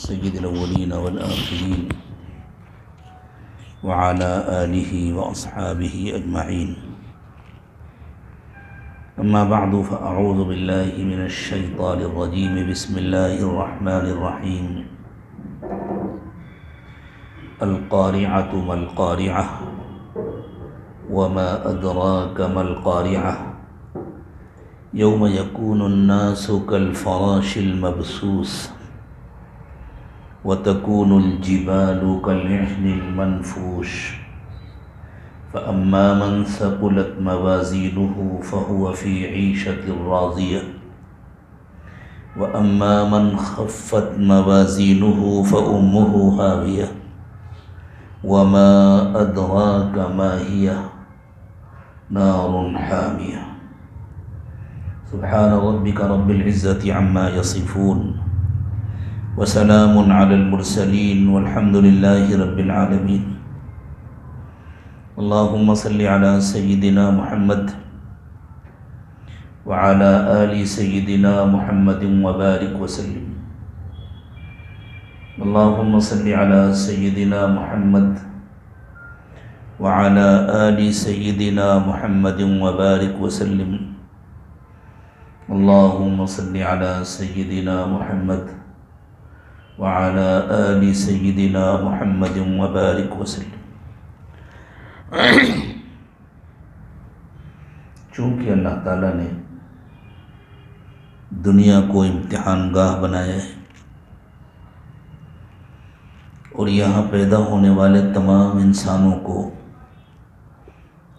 سيد الأولين والآخرين وعلى آله وأصحابه أجمعين. أما بعد فأعوذ بالله من الشيطان الرجيم. بسم الله الرحمن الرحيم. القارعة ما القارعة وما أدراك ما القارعة يوم يكون الناس كالفراش المبثوث وتكون الجبال كالعهن المنفوش فأما من ثقلت موازينه فهو في عيشة راضية وأما من خفت موازينه فأمه هاوية وما أدراك ما هي نار حامية. سبحان ربك رب العزة عما يصفون وسلام على المرسلين والحمد لله رب العالمين. اللهم صل على سيدنا محمد وعلى آل سيدنا محمد وبارك وسلم. اللهم صل على سيدنا محمد وعلى آل سيدنا محمد وبارك وسلم. اللهم صل على سيدنا محمد وعلى آل سيدنا محمد وبارك وسلم. چونکہ اللہ تعالیٰ نے دنیا کو امتحان گاہ بنایا ہے اور یہاں پیدا ہونے والے تمام انسانوں کو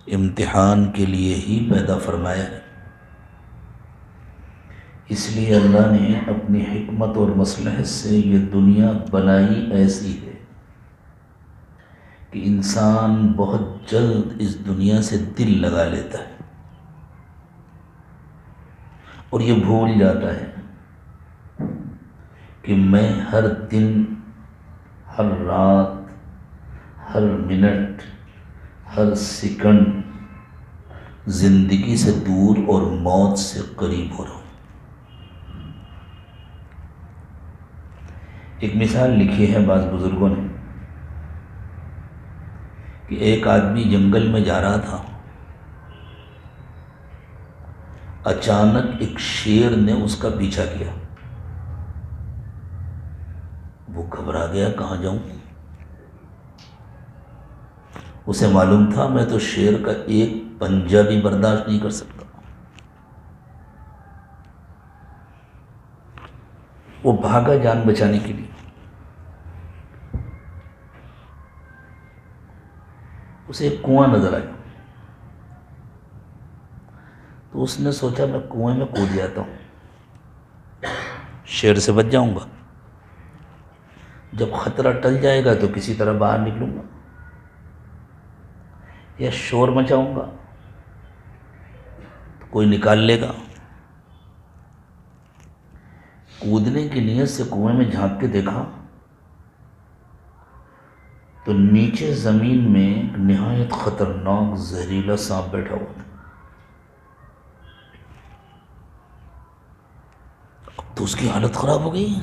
امتحان کے لیے ہی پیدا فرمایا ہے، اس لیے اللہ نے اپنی حکمت اور مصلحت سے یہ دنیا بنائی ایسی ہے کہ انسان بہت جلد اس دنیا سے دل لگا لیتا ہے اور یہ بھول جاتا ہے کہ میں ہر دن، ہر رات، ہر منٹ، ہر سیکنڈ زندگی سے دور اور موت سے قریب ہو رہا ہوں۔ ایک مثال لکھی ہے بعض بزرگوں نے کہ ایک آدمی جنگل میں جا رہا تھا، اچانک ایک شیر نے اس کا پیچھا کیا، وہ گھبرا گیا، کہاں جاؤں؟ اسے معلوم تھا میں تو شیر کا ایک پنجہ بھی برداشت نہیں کر سکتا۔ وہ بھاگا جان بچانے کے لیے۔ اسے ایک کنواں نظر آیا تو اس نے سوچا میں کنویں میں کود جاتا ہوں، شیر سے بچ جاؤں گا، جب خطرہ ٹل جائے گا تو کسی طرح باہر نکلوں گا یا شور مچاؤں گا تو کوئی نکال لے گا۔ کودنے کی نیت سے کنویں میں جھانک کے دیکھا تو نیچے زمین میں ایک نہایت خطرناک زہریلا سانپ بیٹھا ہوا تھا۔ اب تو اس کی حالت خراب ہو گئی،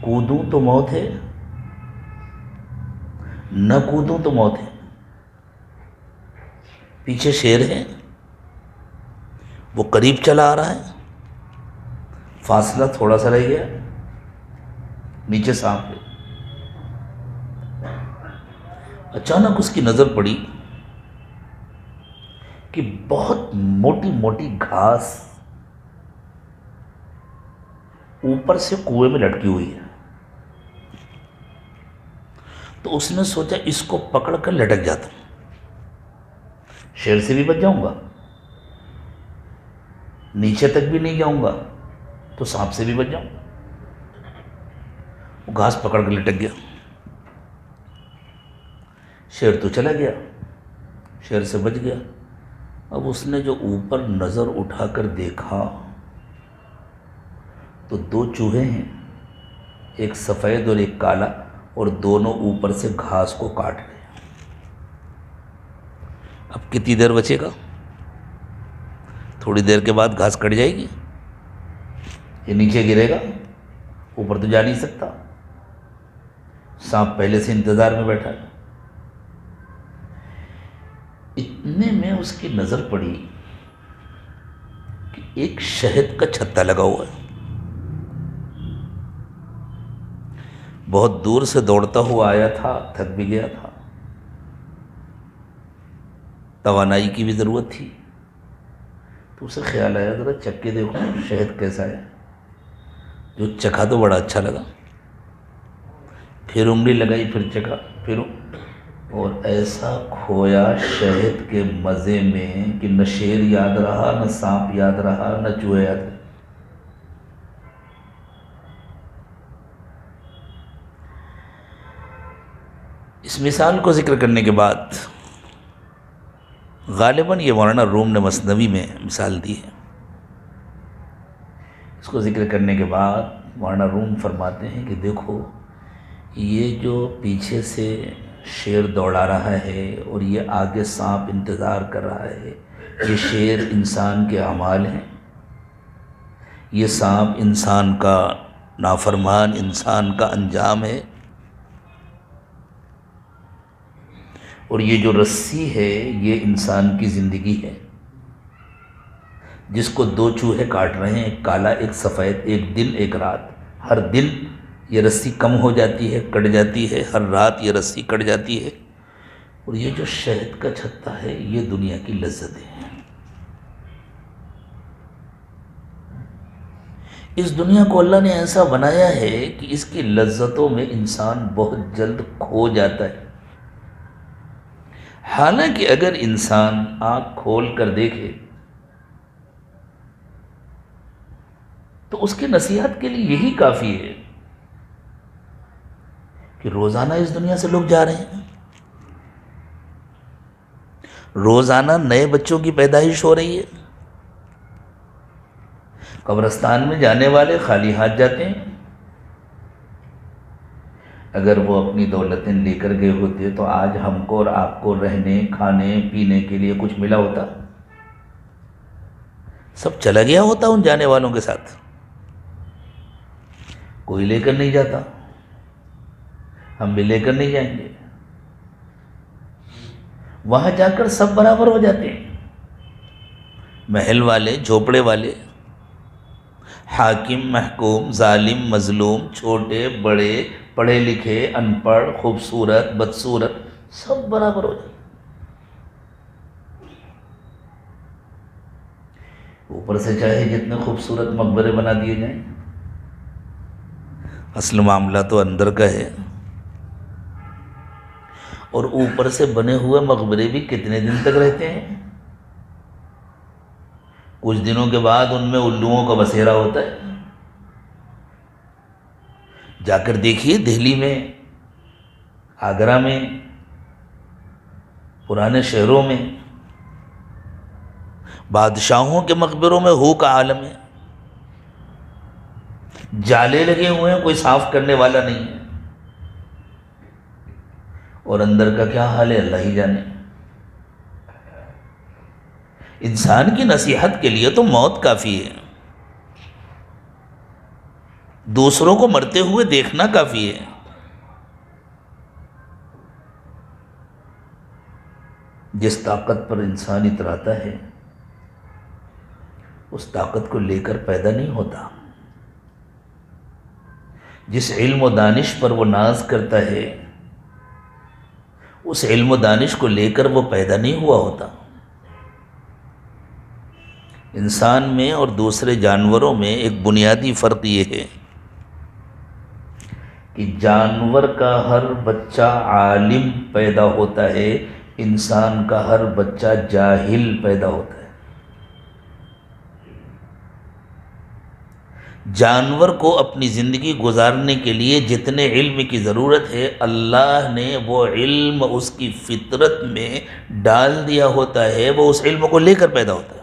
کودوں تو موت ہے، نہ کودوں تو موت ہے، پیچھے شیر ہے، وہ قریب چلا آ رہا ہے، فاصلہ تھوڑا سا رہ گیا، نیچے سانپ ہے۔ اچانک اس کی نظر پڑی کہ بہت موٹی موٹی گھاس اوپر سے کنویں میں لٹکی ہوئی ہے، تو اس نے سوچا اس کو پکڑ کر لٹک جاتا ہوں، شیر سے بھی بچ جاؤں گا، نیچے تک بھی نہیں جاؤں گا تو سانپ سے بھی بچ جاؤں گا۔ وہ گھاس پکڑ کر لٹک گیا، شیر تو چلا گیا، شیر سے بچ گیا۔ اب اس نے جو اوپر نظر اٹھا کر دیکھا تو دو چوہے ہیں، ایک سفید اور ایک کالا، اور دونوں اوپر سے گھاس کو کاٹ رہے ہیں۔ اب کتنی دیر بچے گا؟ تھوڑی دیر کے بعد گھاس کٹ جائے گی، یہ نیچے گرے گا اوپر تو جا نہیں سکتا، سانپ پہلے سے انتظار میں بیٹھا ہے۔ اتنے میں اس کی نظر پڑی کہ ایک شہد کا چھتا لگا ہوا ہے، بہت دور سے دوڑتا ہوا آیا تھا، تھک بھی گیا تھا، توانائی کی بھی ضرورت تھی، تو اسے خیال آیا ذرا چکھ کے دیکھو شہد کیسا ہے، جو چکھا تو بڑا اچھا لگا، پھر انگلی لگائی، پھر چکھا، پھر اور ایسا کھویا شہد کے مزے میں کہ نہ شیر یاد رہا، نہ سانپ یاد رہا، نہ چوہے یاد رہا۔ اس مثال کو ذکر کرنے کے بعد غالباً یہ مولانا روم نے مثنوی میں مثال دی ہے، اس کو ذکر کرنے کے بعد مولانا روم فرماتے ہیں کہ دیکھو یہ جو پیچھے سے شیر دوڑا رہا ہے اور یہ آگے سانپ انتظار کر رہا ہے، یہ شیر انسان کے اعمال ہیں، یہ سانپ انسان کا نافرمان انسان کا انجام ہے، اور یہ جو رسی ہے یہ انسان کی زندگی ہے، جس کو دو چوہے کاٹ رہے ہیں، ایک کالا ایک سفید، ایک دن ایک رات، ہر دن یہ رسی کم ہو جاتی ہے، کٹ جاتی ہے، ہر رات یہ رسی کٹ جاتی ہے، اور یہ جو شہد کا چھتا ہے یہ دنیا کی لذتیں ہیں۔ اس دنیا کو اللہ نے ایسا بنایا ہے کہ اس کی لذتوں میں انسان بہت جلد کھو جاتا ہے، حالانکہ اگر انسان آنکھ کھول کر دیکھے تو اس کی نصیحت کے لیے یہی کافی ہے کہ روزانہ اس دنیا سے لوگ جا رہے ہیں، روزانہ نئے بچوں کی پیدائش ہو رہی ہے، قبرستان میں جانے والے خالی ہاتھ جاتے ہیں، اگر وہ اپنی دولتیں لے کر گئے ہوتے تو آج ہم کو اور آپ کو رہنے کھانے پینے کے لیے کچھ ملا ہوتا؟ سب چلا گیا ہوتا ان جانے والوں کے ساتھ، کوئی لے کر نہیں جاتا، ہم بھی لے کر نہیں جائیں گے، وہاں جا کر سب برابر ہو جاتے ہیں، محل والے، جھوپڑے والے، حاکم محکوم، ظالم مظلوم، چھوٹے بڑے، پڑھے لکھے ان پڑھ، خوبصورت بدصورت، سب برابر ہو جاتے۔ اوپر سے چاہے جتنے خوبصورت مقبرے بنا دیے جائیں، اصل معاملہ تو اندر کا ہے، اور اوپر سے بنے ہوئے مقبرے بھی کتنے دن تک رہتے ہیں؟ کچھ دنوں کے بعد ان میں الوؤں کا بسیرا ہوتا ہے۔ جا کر دیکھیے دہلی میں، آگرہ میں، پرانے شہروں میں، بادشاہوں کے مقبروں میں ہو کا عالم ہے، جالے لگے ہوئے ہیں، کوئی صاف کرنے والا نہیں ہے، اور اندر کا کیا حال ہے اللہ ہی جانے۔ انسان کی نصیحت کے لیے تو موت کافی ہے، دوسروں کو مرتے ہوئے دیکھنا کافی ہے، جس طاقت پر انسان اتراتا ہے اس طاقت کو لے کر پیدا نہیں ہوتا، جس علم و دانش پر وہ ناز کرتا ہے اس علم و دانش کو لے کر وہ پیدا نہیں ہوا ہوتا۔ انسان میں اور دوسرے جانوروں میں ایک بنیادی فرق یہ ہے کہ جانور کا ہر بچہ عالم پیدا ہوتا ہے، انسان کا ہر بچہ جاہل پیدا ہوتا ہے۔ جانور کو اپنی زندگی گزارنے کے لیے جتنے علم کی ضرورت ہے اللہ نے وہ علم اس کی فطرت میں ڈال دیا ہوتا ہے، وہ اس علم کو لے کر پیدا ہوتا ہے۔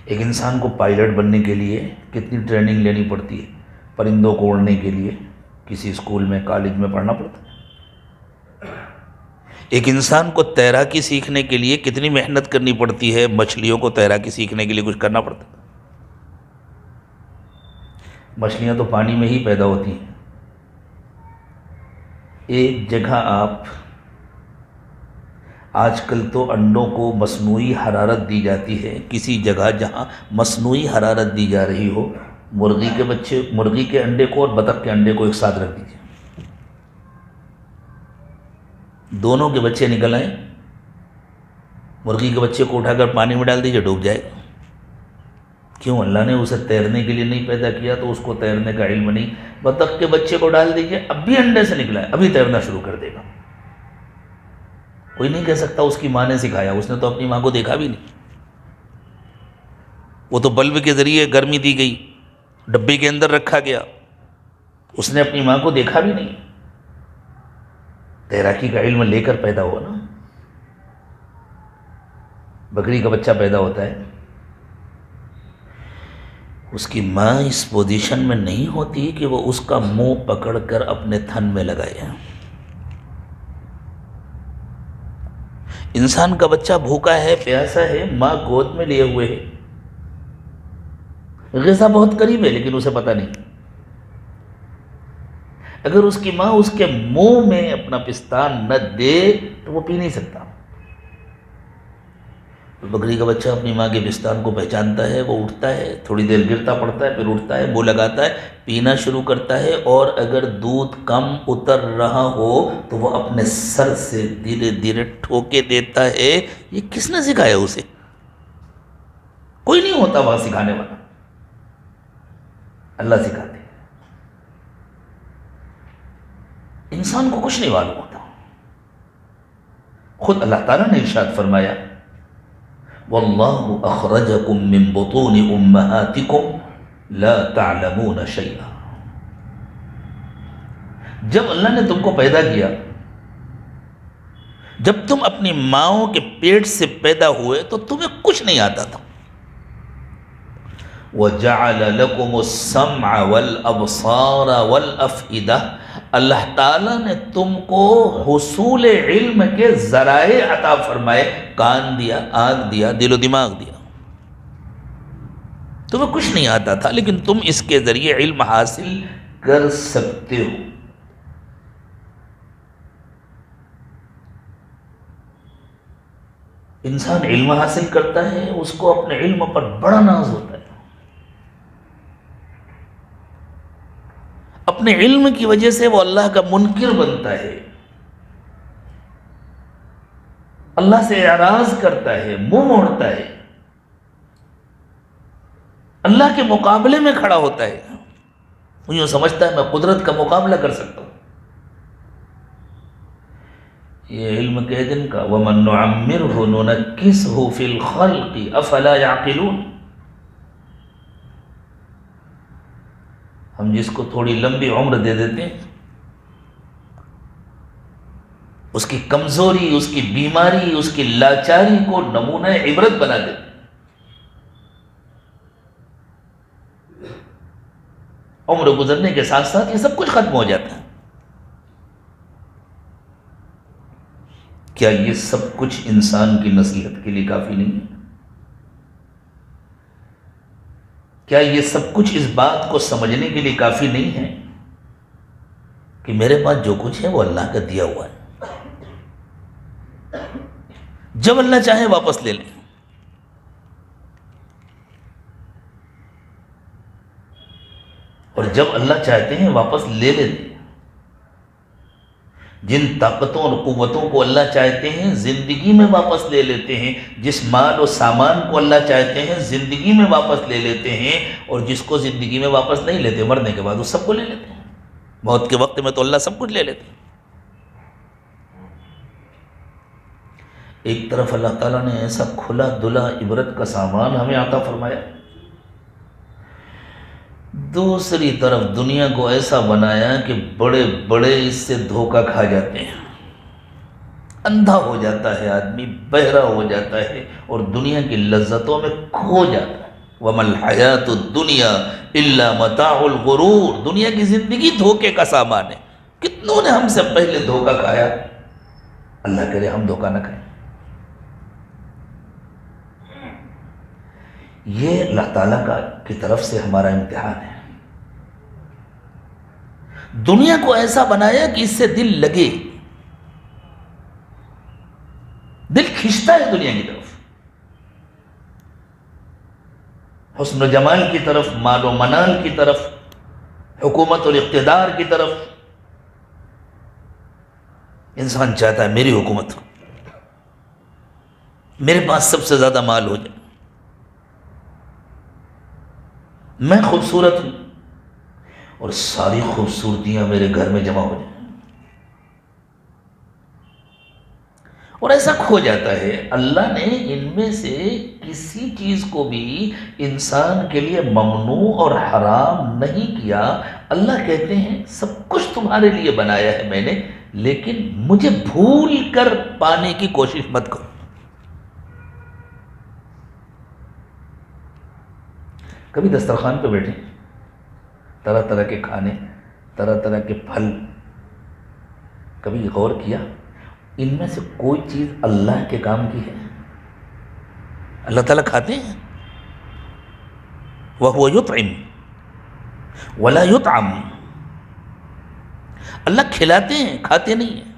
ایک انسان کو پائلٹ بننے کے لیے کتنی ٹریننگ لینی پڑتی ہے، پرندوں کو اڑنے کے لیے کسی اسکول میں کالج میں پڑھنا پڑتا ہے۔ ایک انسان کو تیراکی سیکھنے کے لیے کتنی محنت کرنی پڑتی ہے، مچھلیوں کو تیراکی سیکھنے کے لیے کچھ کرنا پڑتا ہے۔ مچھلیاں تو پانی میں ہی پیدا ہوتی ہیں. ایک جگہ آپ آج کل تو انڈوں کو مصنوعی حرارت دی جاتی ہے، کسی جگہ جہاں مصنوعی حرارت دی جا رہی ہو، مرغی کے انڈے کو اور بطخ کے انڈے کو ایک ساتھ رکھ دیجیے، دونوں کے بچے نکل آئیں، مرغی کے بچے کو اٹھا کر پانی میں ڈال دیجیے، ڈوب جائے گا. کیوں؟ اللہ نے اسے تیرنے کے لیے نہیں پیدا کیا تو اس کو تیرنے کا علم نہیں. بطخ کے بچے کو ڈال دیجیے، اب بھی انڈے سے نکلا ہے، ابھی تیرنا شروع کر دے گا. کوئی نہیں کہہ سکتا اس کی ماں نے سکھایا، اس نے تو اپنی ماں کو دیکھا بھی نہیں. وہ تو بلب کے ذریعے گرمی دی گئی، ڈبے کے اندر رکھا گیا، اس نے اپنی ماں کو دیکھا بھی نہیں. تیراکی کا علم لے کر پیدا ہوا نا. بکری کا بچہ پیدا ہوتا ہے، اس کی ماں اس پوزیشن میں نہیں ہوتی کہ وہ اس کا منہ پکڑ کر اپنے تھن میں لگائے. انسان کا بچہ بھوکا ہے، پیاسا ہے، ماں گود میں لیے ہوئے ہے، غذا بہت قریب ہے لیکن اسے پتہ نہیں. اگر اس کی ماں اس کے منہ میں اپنا پستان نہ دے تو وہ پی نہیں سکتا. بکری کا بچہ اپنی ماں کے پستان کو پہچانتا ہے، وہ اٹھتا ہے، تھوڑی دیر گرتا پڑتا ہے، پھر اٹھتا ہے، منہ لگاتا ہے، پینا شروع کرتا ہے. اور اگر دودھ کم اتر رہا ہو تو وہ اپنے سر سے دھیرے دھیرے ٹھوکے دیتا ہے. یہ کس نے سکھایا اسے؟ کوئی نہیں ہوتا وہاں سکھانے والا، اللہ سکھاتے. انسان کو کچھ نہیں معلوم ہوتا. خود اللہ تعالیٰ نے ارشاد فرمایا، وَاللَّهُ أَخْرَجَكُم مِّن بُطُونِ أُمَّهَاتِكُمْ لَا تَعْلَمُونَ شَيْئًا. جب اللہ نے تم کو پیدا کیا، جب تم اپنی ماؤں کے پیٹ سے پیدا ہوئے تو تمہیں کچھ نہیں آتا تھا. وَجَعَلَ لَكُمُ السَّمْعَ وَالْأَبْصَارَ وَالْأَفْئِدَةَ. اللہ تعالیٰ نے تم کو حصول علم کے ذرائع عطا فرمائے، کان دیا، آنکھ دیا، دل و دماغ دیا. تمہیں کچھ نہیں آتا تھا لیکن تم اس کے ذریعے علم حاصل کر سکتے ہو. انسان علم حاصل کرتا ہے، اس کو اپنے علم پر بڑا ناز ہوتا ہے. اپنے علم کی وجہ سے وہ اللہ کا منکر بنتا ہے، اللہ سے اعراض کرتا ہے، منہ موڑتا ہے، اللہ کے مقابلے میں کھڑا ہوتا ہے. وہ یوں سمجھتا ہے میں قدرت کا مقابلہ کر سکتا ہوں. یہ علم کے دن کا وَمَن نُعَمِّرْهُ نُنَكِّسْهُ فِي الْخَلْقِ أَفَلَا يَعْقِلُونَ. ہم جس کو تھوڑی لمبی عمر دے دیتے ہیں، اس کی کمزوری، اس کی بیماری، اس کی لاچاری کو نمونہ عبرت بنا دیتے ہیں. عمر گزرنے کے ساتھ ساتھ یہ سب کچھ ختم ہو جاتا ہے. کیا یہ سب کچھ انسان کی نصیحت کے لیے کافی نہیں ہے؟ کیا یہ سب کچھ اس بات کو سمجھنے کے لیے کافی نہیں ہے کہ میرے پاس جو کچھ ہے وہ اللہ کا دیا ہوا ہے، جب اللہ چاہے واپس لے لیں. اور جب اللہ چاہتے ہیں واپس لے لیتے ہیں. جن طاقتوں اور قوتوں کو اللہ چاہتے ہیں زندگی میں واپس لے لیتے ہیں، جس مال و سامان کو اللہ چاہتے ہیں زندگی میں واپس لے لیتے ہیں، اور جس کو زندگی میں واپس نہیں لیتے مرنے کے بعد اس سب کو لے لیتے ہیں. موت کے وقت میں تو اللہ سب کچھ لے لیتے ہیں. ایک طرف اللہ تعالیٰ نے ایسا کھلا دلا عبرت کا سامان ہمیں عطا فرمایا، دوسری طرف دنیا کو ایسا بنایا کہ بڑے بڑے اس سے دھوکہ کھا جاتے ہیں. اندھا ہو جاتا ہے آدمی، بہرا ہو جاتا ہے اور دنیا کی لذتوں میں کھو جاتا ہے. وَمَا الْحَيَاةُ الدُّنْيَا إِلَّا مَتَاعُ الْغُرُورِ. دنیا کی زندگی دھوکے کا سامان ہے. کتنوں نے ہم سے پہلے دھوکہ کھایا، اللہ کرے ہم دھوکہ نہ کھائیں. یہ اللہ تعالیٰ کی طرف سے ہمارا امتحان ہے. دنیا کو ایسا بنایا کہ اس سے دل لگے، دل کھنچتا ہے دنیا کی طرف، حسن و جمال کی طرف، مال و منال کی طرف، حکومت اور اقتدار کی طرف۔ انسان چاہتا ہے میری حکومت ہو، میرے پاس سب سے زیادہ مال ہو جائے، میں خوبصورت ہوں اور ساری خوبصورتیاں میرے گھر میں جمع ہو جائیں۔ اور ایسا کھو جاتا ہے۔ اللہ نے ان میں سے کسی چیز کو بھی انسان کے لیے ممنوع اور حرام نہیں کیا۔ اللہ کہتے ہیں سب کچھ تمہارے لیے بنایا ہے میں نے، لیکن مجھے بھول کر پانے کی کوشش مت کرو۔ کبھی دسترخوان پہ بیٹھے، طرح طرح کے کھانے، طرح طرح کے پھل، کبھی غور کیا ان میں سے کوئی چیز اللہ کے کام کی ہے؟ اللہ تعالیٰ کھاتے ہیں، وَهُوَ يُطْعِمُ وَلَا يُطْعَمُ، اللہ کھلاتے ہیں، کھاتے نہیں ہیں۔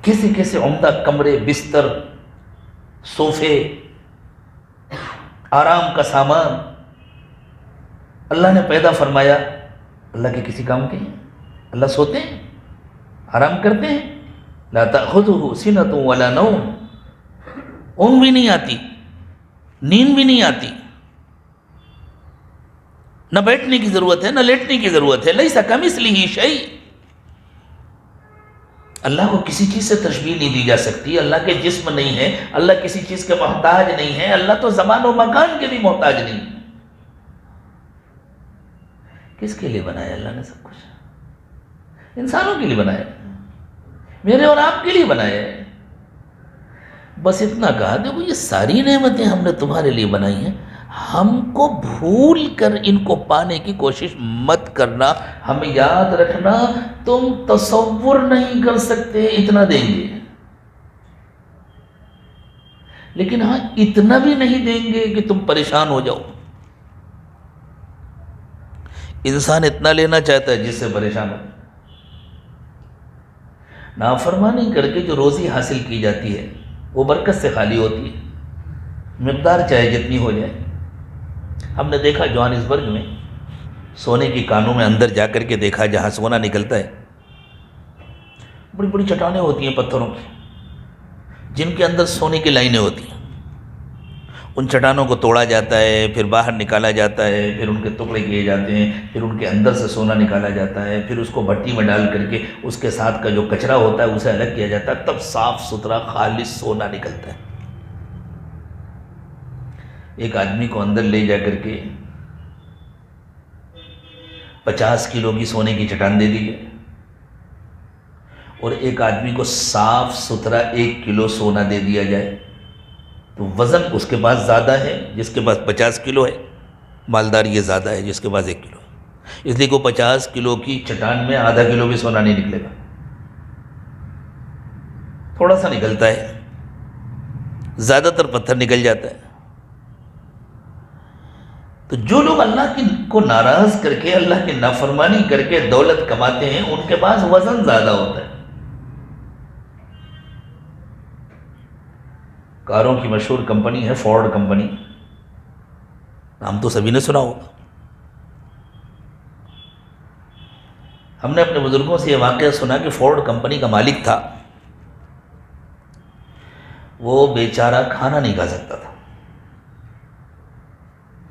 کیسے کیسے عمدہ کمرے، بستر، صوفے، آرام کا سامان اللہ نے پیدا فرمایا، اللہ کے کسی کام کے ہیں؟ اللہ سوتے ہیں، آرام کرتے ہیں؟ لا تأخذه سنة ولا نوم، اونگ بھی نہیں آتی، نیند بھی نہیں آتی، نہ بیٹھنے کی ضرورت ہے نہ لیٹنے کی ضرورت ہے۔ لیس کمثلہ شیء، اللہ کو کسی چیز سے تشبیہ نہیں دی جا سکتی۔ اللہ کے جسم نہیں ہے، اللہ کسی چیز کے محتاج نہیں ہے، اللہ تو زمان و مکان کے بھی محتاج نہیں ہے۔ کس کے لیے بنایا اللہ نے سب کچھ؟ انسانوں کے لیے بنایا، میرے اور آپ کے لیے بنایا ہے۔ بس اتنا کہا دیکھو یہ ساری نعمتیں ہم نے تمہارے لیے بنائی ہیں، ہم کو بھول کر ان کو پانے کی کوشش مت کرنا۔ ہمیں یاد رکھنا تم تصور نہیں کر سکتے اتنا دیں گے، لیکن ہاں اتنا بھی نہیں دیں گے کہ تم پریشان ہو جاؤ۔ انسان اتنا لینا چاہتا ہے جس سے پریشان ہو۔ نافرمانی کر کے جو روزی حاصل کی جاتی ہے وہ برکت سے خالی ہوتی ہے، مقدار چاہے جتنی ہو جائے۔ ہم نے دیکھا جوہانسبرگ میں سونے کی کانوں میں اندر جا کر کے دیکھا، جہاں سونا نکلتا ہے بڑی بڑی چٹانیں ہوتی ہیں پتھروں کی، جن کے اندر سونے کی لائنیں ہوتی ہیں۔ ان چٹانوں کو توڑا جاتا ہے، پھر باہر نکالا جاتا ہے، پھر ان کے ٹکڑے کیے جاتے ہیں، پھر ان کے اندر سے سونا نکالا جاتا ہے، پھر اس کو بھٹی میں ڈال کر کے اس کے ساتھ کا جو کچرا ہوتا ہے اسے الگ کیا جاتا ہے، تب صاف ستھرا خالص سونا نکلتا ہے۔ ایک آدمی کو اندر لے جا کر کے 50 کلو کی سونے کی چٹان دے دی گئی، اور ایک آدمی کو صاف ستھرا 1 کلو سونا دے دیا جائے، تو وزن اس کے پاس زیادہ ہے جس کے پاس 50 کلو ہے، مالدار یہ زیادہ ہے جس کے پاس 1 کلو ہے۔ اس لیے کہ 50 کلو کی چٹان میں آدھا کلو بھی سونا نہیں نکلے گا، تھوڑا سا نکلتا ہے، زیادہ تر پتھر نکل جاتا ہے۔ تو جو لوگ اللہ کو ناراض کر کے، اللہ کی نافرمانی کر کے دولت کماتے ہیں، ان کے پاس وزن زیادہ ہوتا ہے۔ کاروں کی مشہور کمپنی ہے فورڈ کمپنی، نام تو سبھی نے سنا ہوگا۔ ہم نے اپنے بزرگوں سے یہ واقعہ سنا کہ فورڈ کمپنی کا مالک تھا، وہ بیچارہ کھانا نہیں کھا سکتا تھا،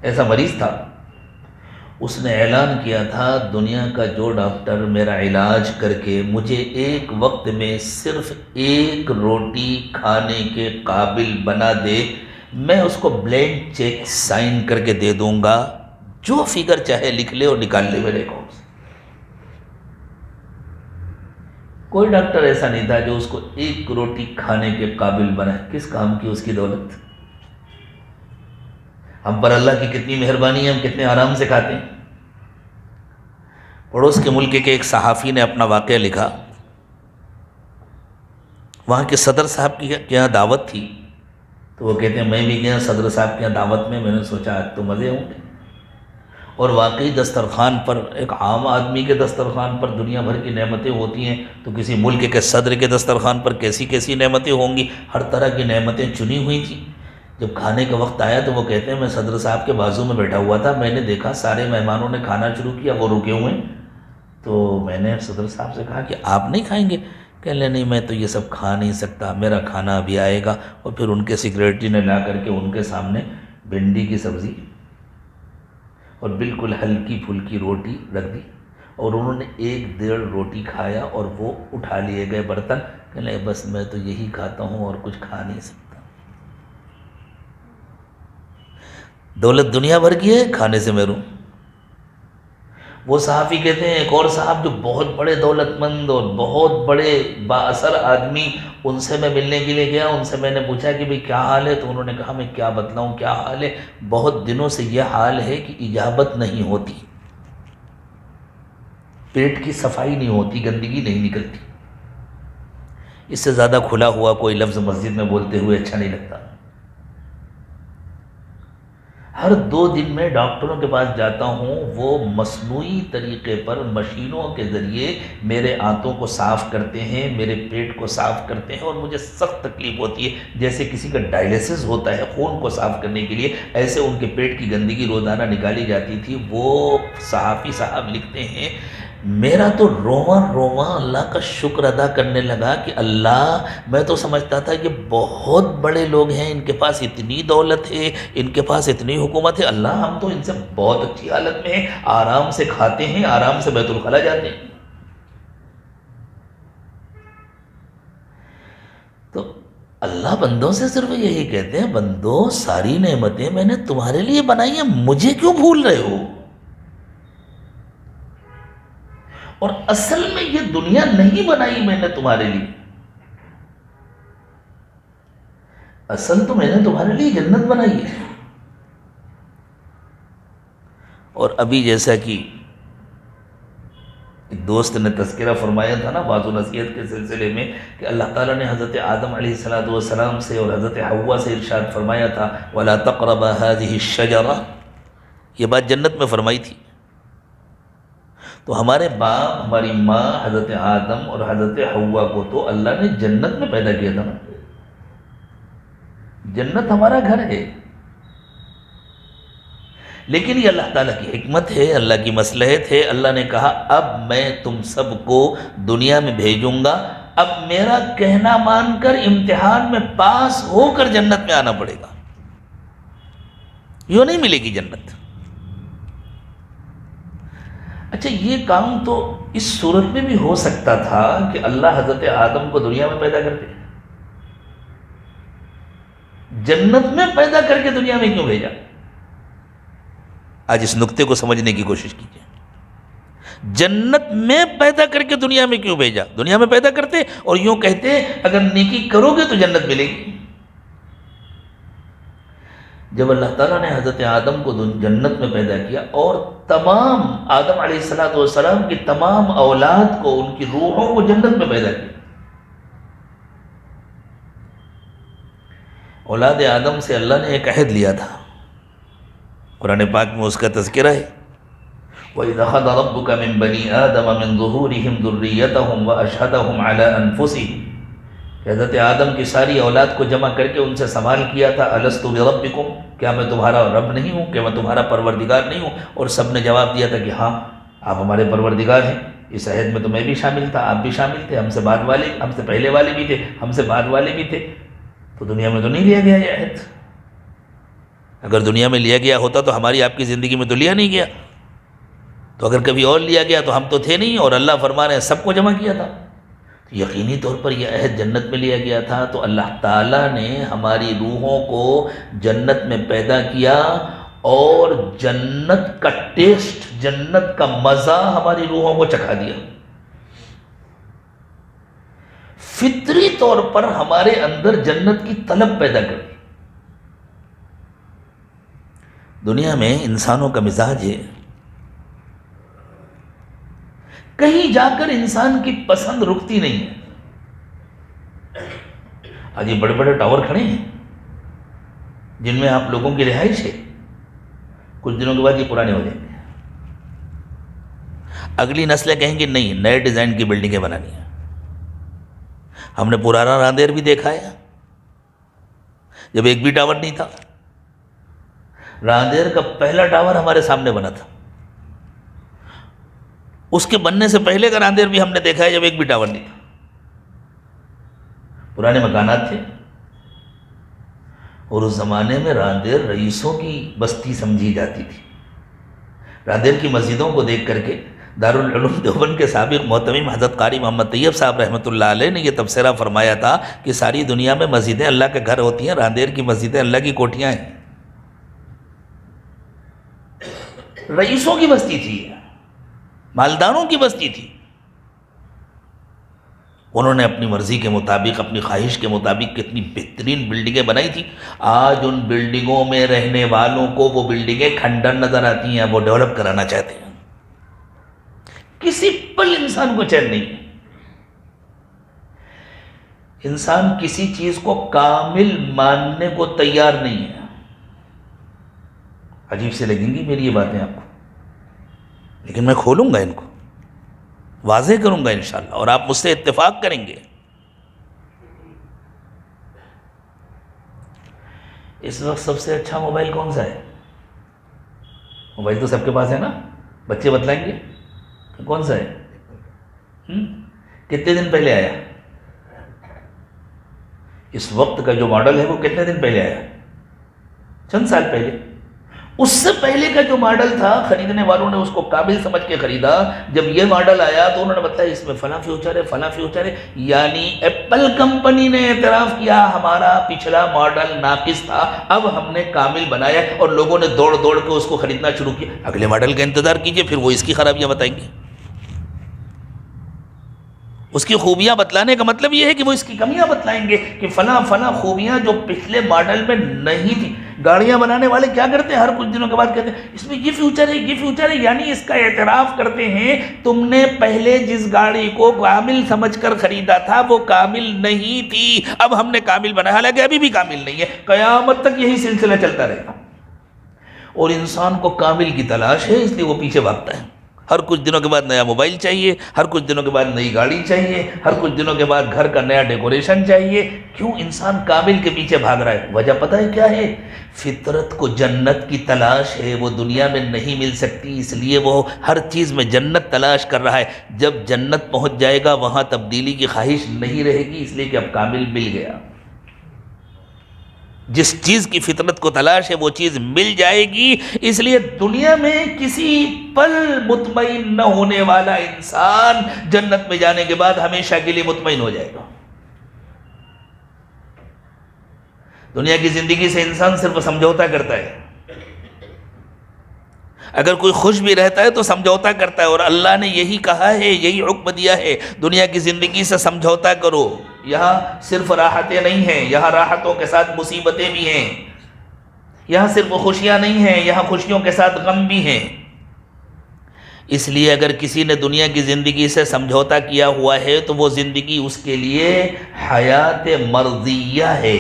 ایسا مریض تھا۔ اس نے اعلان کیا تھا دنیا کا جو ڈاکٹر میرا علاج کر کے مجھے ایک وقت میں صرف 1 روٹی کھانے کے قابل بنا دے، میں اس کو بلینک چیک سائن کر کے دے دوں گا، جو فگر چاہے لکھ لے اور نکال لے میرے اکاؤنٹ سے۔ کوئی ڈاکٹر ایسا نہیں تھا جو اس کو 1 روٹی کھانے کے قابل بنائے۔ کس کام کی اس کی دولت؟ ہم پر اللہ کی کتنی مہربانی ہے، ہم کتنے آرام سے کھاتے ہیں۔ پڑوس کے ملک کے ایک صحافی نے اپنا واقعہ لکھا، وہاں کے صدر صاحب کی یہاں دعوت تھی، تو وہ کہتے ہیں میں بھی گیا صدر صاحب کے یہاں دعوت میں نے سوچا آج تو مزے ہوں گے، اور واقعی دسترخوان پر ایک عام آدمی کے دسترخوان پر دنیا بھر کی نعمتیں ہوتی ہیں، تو کسی ملک کے صدر کے دسترخوان پر کیسی کیسی نعمتیں ہوں گی، ہر طرح کی نعمتیں چنی ہوئی تھیں۔ جب کھانے کا وقت آیا تو وہ کہتے ہیں میں صدر صاحب کے بازو میں بیٹھا ہوا تھا، میں نے دیکھا سارے مہمانوں نے کھانا شروع کیا، وہ رکے ہوئے ہیں، تو میں نے صدر صاحب سے کہا کہ آپ نہیں کھائیں گے؟ کہہ لیں نہیں میں تو یہ سب کھا نہیں سکتا، میرا کھانا ابھی آئے گا۔ اور پھر ان کے سیکریٹری نے لا کر کے ان کے سامنے بھنڈی کی سبزی اور بالکل ہلکی پھلکی روٹی رکھ دی، اور انہوں نے 1-1.5 روٹی کھایا اور وہ اٹھا لیے گئے برتن، کہ لیں بس میں تو یہی کھاتا ہوں اور کچھ کھا نہیں سکتا۔ دولت دنیا بھر کی ہے، کھانے سے محروم۔ وہ صحافی کہتے ہیں ایک اور صاحب جو بہت بڑے دولت مند اور بہت بڑے با اثر آدمی، ان سے میں ملنے کے لیے گیا، ان سے میں نے پوچھا کہ بھئی کیا حال ہے؟ تو انہوں نے کہا میں کیا بتلاؤں کیا حال ہے، بہت دنوں سے یہ حال ہے کہ اجابت نہیں ہوتی، پیٹ کی صفائی نہیں ہوتی، گندگی نہیں نکلتی۔ اس سے زیادہ کھلا ہوا کوئی لفظ مسجد میں بولتے ہوئے اچھا نہیں لگتا۔ ہر 2 دن میں ڈاکٹروں کے پاس جاتا ہوں، وہ مصنوعی طریقے پر مشینوں کے ذریعے میرے آنتوں کو صاف کرتے ہیں، میرے پیٹ کو صاف کرتے ہیں، اور مجھے سخت تکلیف ہوتی ہے، جیسے کسی کا ڈائلیسس ہوتا ہے خون کو صاف کرنے کے لیے، ایسے ان کے پیٹ کی گندگی روزانہ نکالی جاتی تھی۔ وہ صحافی صاحب لکھتے ہیں میرا تو رواں رواں اللہ کا شکر ادا کرنے لگا کہ اللہ، میں تو سمجھتا تھا کہ بہت بڑے لوگ ہیں، ان کے پاس اتنی دولت ہے، ان کے پاس اتنی حکومت ہے، اللہ ہم تو ان سے بہت اچھی حالت میں ہیں، آرام سے کھاتے ہیں، آرام سے بیت الخلا جاتے ہیں۔ تو اللہ بندوں سے صرف یہی کہتے ہیں بندو ساری نعمتیں میں نے تمہارے لیے بنائی ہیں، مجھے کیوں بھول رہے ہو؟ اور اصل میں یہ دنیا نہیں بنائی میں نے تمہارے لیے، اصل تو میں نے تمہارے لیے جنت بنائی ہے۔ اور ابھی جیسا کہ ایک دوست نے تذکرہ فرمایا تھا نا واعظ و نصیحت کے سلسلے میں، کہ اللہ تعالیٰ نے حضرت آدم علیہ السلام سے اور حضرت حوا سے ارشاد فرمایا تھا وَلَا تَقْرَبَا هَذِهِ الشَّجَرَةَ، یہ بات جنت میں فرمائی تھی۔ تو ہمارے باپ ہماری ماں حضرت آدم اور حضرت حوا کو تو اللہ نے جنت میں پیدا کیا تھا نا، جنت ہمارا گھر ہے۔ لیکن یہ اللہ تعالیٰ کی حکمت ہے، اللہ کی مصلحت ہے، اللہ نے کہا اب میں تم سب کو دنیا میں بھیجوں گا، اب میرا کہنا مان کر امتحان میں پاس ہو کر جنت میں آنا پڑے گا، یوں نہیں ملے گی جنت۔ اچھا یہ کام تو اس صورت میں بھی ہو سکتا تھا کہ اللہ حضرت آدم کو دنیا میں پیدا کرتے، جنت میں پیدا کر کے دنیا میں کیوں بھیجا؟ آج اس نقطے کو سمجھنے کی کوشش کیجیے، جنت میں پیدا کر کے دنیا میں کیوں بھیجا؟ دنیا میں پیدا کرتے اور یوں کہتے اگر نیکی کرو گے تو جنت ملے گی۔ جب اللہ تعالیٰ نے حضرت آدم کو جنت میں پیدا کیا اور تمام آدم علیہ السلام کی تمام اولاد کو، ان کی روحوں کو جنت میں پیدا کیا، اولاد آدم سے اللہ نے ایک عہد لیا تھا، قرآن پاک میں اس کا تذکرہ ہے وَإِذْ أَخَذَ رَبُّكَ مِن بَنِي آدَمَ مِن ظُهُورِهِمْ ذُرِّيَّتَهُمْ وَأَشْهَدَهُمْ عَلَىٰ أَنفُسِهِمْ، کہ حضرت آدم کی ساری اولاد کو جمع کر کے ان سے سوال کیا تھا أَلَسْتُ بِرَبِّكُمْ، کیا میں تمہارا رب نہیں ہوں، کیا میں تمہارا پروردگار نہیں ہوں؟ اور سب نے جواب دیا تھا کہ ہاں آپ ہمارے پروردگار ہیں۔ اس عہد میں تو میں بھی شامل تھا، آپ بھی شامل تھے، ہم سے بعد والے، ہم سے پہلے والے بھی تھے، ہم سے بعد والے بھی تھے، تو دنیا میں تو نہیں لیا گیا یہ عہد۔ اگر دنیا میں لیا گیا ہوتا تو ہماری آپ کی زندگی میں تو لیا نہیں گیا، تو اگر کبھی اور لیا گیا تو ہم تو تھے نہیں، اور اللہ فرما رہے ہیں سب کو جمع کیا تھا۔ یقینی طور پر یہ عہد جنت میں لیا گیا تھا، تو اللہ تعالیٰ نے ہماری روحوں کو جنت میں پیدا کیا اور جنت کا ٹیسٹ، جنت کا مزہ ہماری روحوں کو چکھا دیا۔ فطری طور پر ہمارے اندر جنت کی طلب پیدا کر دی۔ دنیا میں انسانوں کا مزاج ہے، کہیں جا کر انسان کی پسند رکتی نہیں ہے۔ آج یہ بڑے بڑے ٹاور کھڑے ہیں جن میں آپ لوگوں کی رہائش ہے، کچھ دنوں کے بعد یہ پرانے ہو جائیں گے، اگلی نسلیں کہیں گی نہیں نئے ڈیزائن کی بلڈنگیں بنانی ہیں. ہم نے پرانا راندیر بھی دیکھا ہے جب ایک بھی ٹاور نہیں تھا. راندیر کا پہلا ٹاور ہمارے سامنے بنا تھا. اس کے بننے سے پہلے کا راندیر بھی ہم نے دیکھا ہے جب ایک بھی ٹاور نہیں تھا. پرانے مکانات تھے اور اس زمانے میں راندیر رئیسوں کی بستی سمجھی جاتی تھی. راندیر کی مسجدوں کو دیکھ کر کے دارالعلوم دیوبند کے سابق محتمم حضرت قاری محمد طیب صاحب رحمۃ اللہ علیہ نے یہ تبصرہ فرمایا تھا کہ ساری دنیا میں مسجدیں اللہ کے گھر ہوتی ہیں، راندیر کی مسجدیں اللہ کی کوٹھیاں ہیں. رئیسوں کی بستی تھی، مالداروں کی بستی تھی. انہوں نے اپنی مرضی کے مطابق، اپنی خواہش کے مطابق کتنی بہترین بلڈنگیں بنائی تھی. آج ان بلڈنگوں میں رہنے والوں کو وہ بلڈنگیں کھنڈر نظر آتی ہیں، وہ ڈیولپ کرانا چاہتے ہیں. کسی پل انسان کو چین نہیں ہے. انسان کسی چیز کو کامل ماننے کو تیار نہیں ہے. عجیب سے لگیں گی میری یہ باتیں آپ کو، لیکن میں کھولوں گا ان کو، واضح کروں گا انشاءاللہ، اور آپ مجھ سے اتفاق کریں گے. اس وقت سب سے اچھا موبائل کون سا ہے؟ موبائل تو سب کے پاس ہے نا، بچے بتلائیں گے کون سا ہے؟ کتنے دن پہلے آیا؟ اس وقت کا جو ماڈل ہے وہ کتنے دن پہلے آیا؟ چند سال پہلے. اس سے پہلے کا جو ماڈل تھا خریدنے والوں نے اس کو قابل سمجھ کے خریدا. جب یہ ماڈل آیا تو انہوں نے بتایا اس میں فلاں فیوچر ہے، فلاں فیوچر ہے. یعنی ایپل کمپنی نے اعتراف کیا ہمارا پچھلا ماڈل ناقص تھا، اب ہم نے کامل بنایا، اور لوگوں نے دوڑ دوڑ کے اس کو خریدنا شروع کیا. اگلے ماڈل کا انتظار کیجئے، پھر وہ اس کی خرابیاں بتائیں گے. اس کی خوبیاں بتلانے کا مطلب یہ ہے کہ وہ اس کی کمیاں بتلائیں گے کہ فلاں فلاں خوبیاں جو پچھلے ماڈل میں نہیں تھی. گاڑیاں بنانے والے کیا کرتے ہیں؟ ہر کچھ دنوں کے بعد کہتے ہیں اس میں یہ فیوچر ہے، یہ فیوچر ہے. یعنی اس کا اعتراف کرتے ہیں تم نے پہلے جس گاڑی کو کامل سمجھ کر خریدا تھا وہ کامل نہیں تھی، اب ہم نے کامل بنایا، حالانکہ ابھی بھی کامل نہیں ہے. قیامت تک یہی سلسلہ چلتا رہے گا. اور انسان کو کامل کی تلاش ہے، اس لیے وہ پیچھے بھاگتا ہے. ہر کچھ دنوں کے بعد نیا موبائل چاہیے، ہر کچھ دنوں کے بعد نئی گاڑی چاہیے، ہر کچھ دنوں کے بعد گھر کا نیا ڈیکوریشن چاہیے. کیوں انسان کامل کے پیچھے بھاگ رہا ہے؟ وجہ پتہ ہے کیا ہے؟ فطرت کو جنت کی تلاش ہے، وہ دنیا میں نہیں مل سکتی، اس لیے وہ ہر چیز میں جنت تلاش کر رہا ہے. جب جنت پہنچ جائے گا وہاں تبدیلی کی خواہش نہیں رہے گی، اس لیے کہ اب کامل مل گیا. جس چیز کی فطرت کو تلاش ہے وہ چیز مل جائے گی. اس لیے دنیا میں کسی پل مطمئن نہ ہونے والا انسان جنت میں جانے کے بعد ہمیشہ کے لیے مطمئن ہو جائے گا. دنیا کی زندگی سے انسان صرف سمجھوتا کرتا ہے. اگر کوئی خوش بھی رہتا ہے تو سمجھوتا کرتا ہے، اور اللہ نے یہی کہا ہے، یہی حکم دیا ہے دنیا کی زندگی سے سمجھوتا کرو. یہاں صرف راحتیں نہیں ہیں، یہاں راحتوں کے ساتھ مصیبتیں بھی ہیں. یہاں صرف خوشیاں نہیں ہیں، یہاں خوشیوں کے ساتھ غم بھی ہیں. اس لیے اگر کسی نے دنیا کی زندگی سے سمجھوتا کیا ہوا ہے تو وہ زندگی اس کے لیے حیات مرضیہ ہے،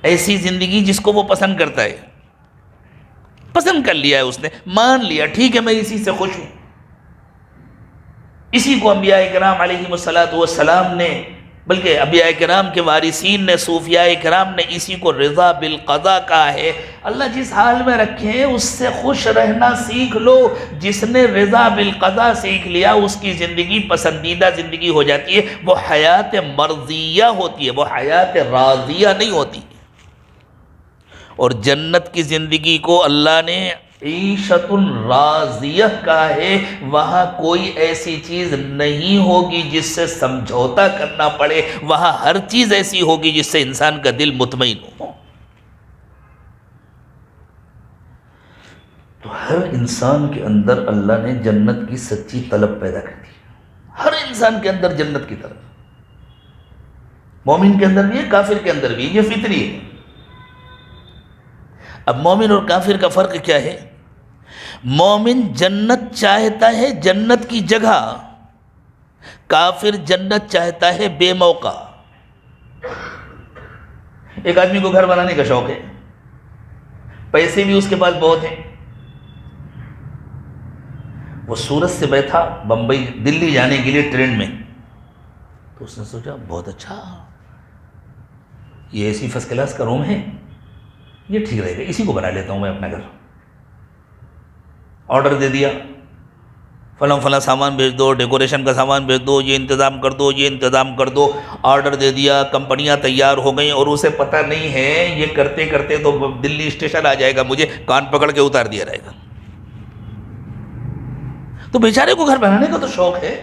ایسی زندگی جس کو وہ پسند کرتا ہے. پسند کر لیا ہے اس نے، مان لیا ٹھیک ہے میں اسی سے خوش ہوں. اسی کو انبیاء کرام علیہم السلام نے، بلکہ انبیاء کرام کے وارثین نے، صوفیاء کرام نے اسی کو رضا بالقضاء کہا ہے. اللہ جس حال میں رکھے اس سے خوش رہنا سیکھ لو. جس نے رضا بالقضاء سیکھ لیا اس کی زندگی پسندیدہ زندگی ہو جاتی ہے. وہ حیات مرضیہ ہوتی ہے، وہ حیات راضیہ نہیں ہوتی. اور جنت کی زندگی کو اللہ نے عیشت راضیہ کہا ہے. وہاں کوئی ایسی چیز نہیں ہوگی جس سے سمجھوتا کرنا پڑے، وہاں ہر چیز ایسی ہوگی جس سے انسان کا دل مطمئن ہو. تو ہر انسان کے اندر اللہ نے جنت کی سچی طلب پیدا کر دی. ہر انسان کے اندر جنت کی طلب، مومن کے اندر بھی ہے، کافر کے اندر بھی ہے، یہ فطری ہے. اب مومن اور کافر کا فرق کیا ہے؟ مومن جنت چاہتا ہے جنت کی جگہ، کافر جنت چاہتا ہے بے موقع. ایک آدمی کو گھر بنانے کا شوق ہے، پیسے بھی اس کے پاس بہت ہیں، وہ سورت سے بیٹھا بمبئی دلی جانے کے لیے ٹرین میں، تو اس نے سوچا بہت اچھا، یہ اے سی فرسٹ کلاس کا روم ہے، یہ ٹھیک رہے گا، اسی کو بنا لیتا ہوں میں اپنا گھر۔ آرڈر دے دیا، فلاں فلاں سامان بھیج دو، ڈیکوریشن کا سامان بھیج دو، یہ انتظام کر دو، یہ انتظام کر دو۔ آرڈر دے دیا، کمپنیاں تیار ہو گئیں، اور اسے پتہ نہیں ہے یہ کرتے کرتے تو دلی اسٹیشن آ جائے گا، مجھے کان پکڑ کے اتار دیا جائے گا۔ تو بیچارے کو گھر بنانے کا تو شوق ہے،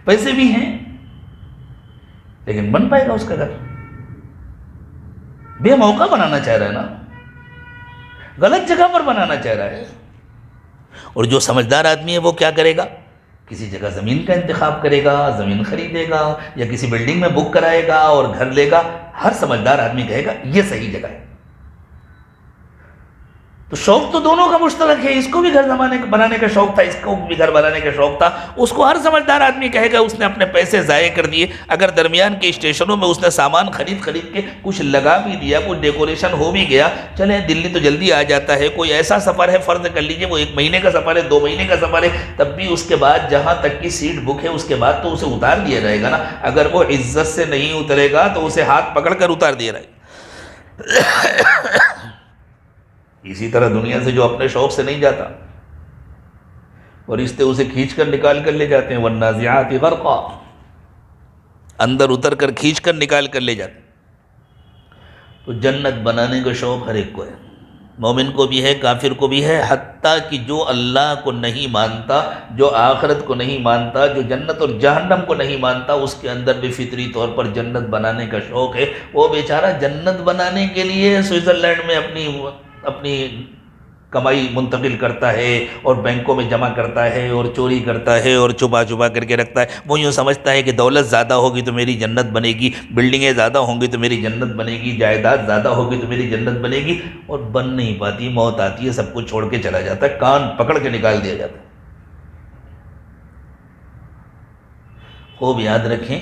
پیسے بھی ہیں، لیکن بن پائے گا اس کا گھر؟ بے موقع بنانا چاہ رہا ہے نا، غلط جگہ پر بنانا چاہ رہا ہے۔ اور جو سمجھدار آدمی ہے وہ کیا کرے گا؟ کسی جگہ زمین کا انتخاب کرے گا، زمین خریدے گا، یا کسی بلڈنگ میں بک کرائے گا اور گھر لے گا۔ ہر سمجھدار آدمی کہے گا یہ صحیح جگہ ہے۔ تو شوق تو دونوں کا مشترک ہے، اس کو بھی گھر بنانے کا شوق تھا، اس کو بھی گھر بنانے کا شوق تھا۔ اس کو ہر سمجھدار آدمی کہے گا اس نے اپنے پیسے ضائع کر دیے۔ اگر درمیان کے اسٹیشنوں میں اس نے سامان خرید کے کچھ لگا بھی دیا، کچھ ڈیکوریشن ہو بھی گیا، چلے دلی تو جلدی آ جاتا ہے، کوئی ایسا سفر ہے فرض کر لیجئے وہ 1 مہینے کا سفر ہے، 2 مہینے کا سفر ہے، تب بھی اس کے بعد جہاں تک کی سیٹ بک ہے اس کے بعد تو اسے اتار دیا جائے گا نا۔ اگر وہ عزت سے نہیں اترے گا تو اسے ہاتھ پکڑ کر اتار دیا جائے گا۔ اسی طرح دنیا سے جو اپنے شوق سے نہیں جاتا، اور رشتے اسے کھینچ کر نکال کر لے جاتے ہیں، والنازعات غرقا، اندر اتر کر کھینچ کر نکال کر لے جاتے ہیں۔ تو جنت بنانے کا شوق ہر ایک کو ہے، مومن کو بھی ہے، کافر کو بھی ہے، حتیٰ کہ جو اللہ کو نہیں مانتا، جو آخرت کو نہیں مانتا، جو جنت اور جہنم کو نہیں مانتا، اس کے اندر بھی فطری طور پر جنت بنانے کا شوق ہے۔ وہ بیچارہ جنت بنانے کے لیے سوئٹزرلینڈ میں اپنی کمائی منتقل کرتا ہے، اور بینکوں میں جمع کرتا ہے، اور چوری کرتا ہے، اور چھپا کر کے رکھتا ہے۔ وہ یوں سمجھتا ہے کہ دولت زیادہ ہوگی تو میری جنت بنے گی، بلڈنگیں زیادہ ہوں گی تو میری جنت بنے گی، جائیداد زیادہ ہوگی تو میری جنت بنے گی، اور بن نہیں پاتی۔ موت آتی ہے، سب کچھ چھوڑ کے چلا جاتا ہے، کان پکڑ کے نکال دیا جاتا ہے۔ خوب یاد رکھیں،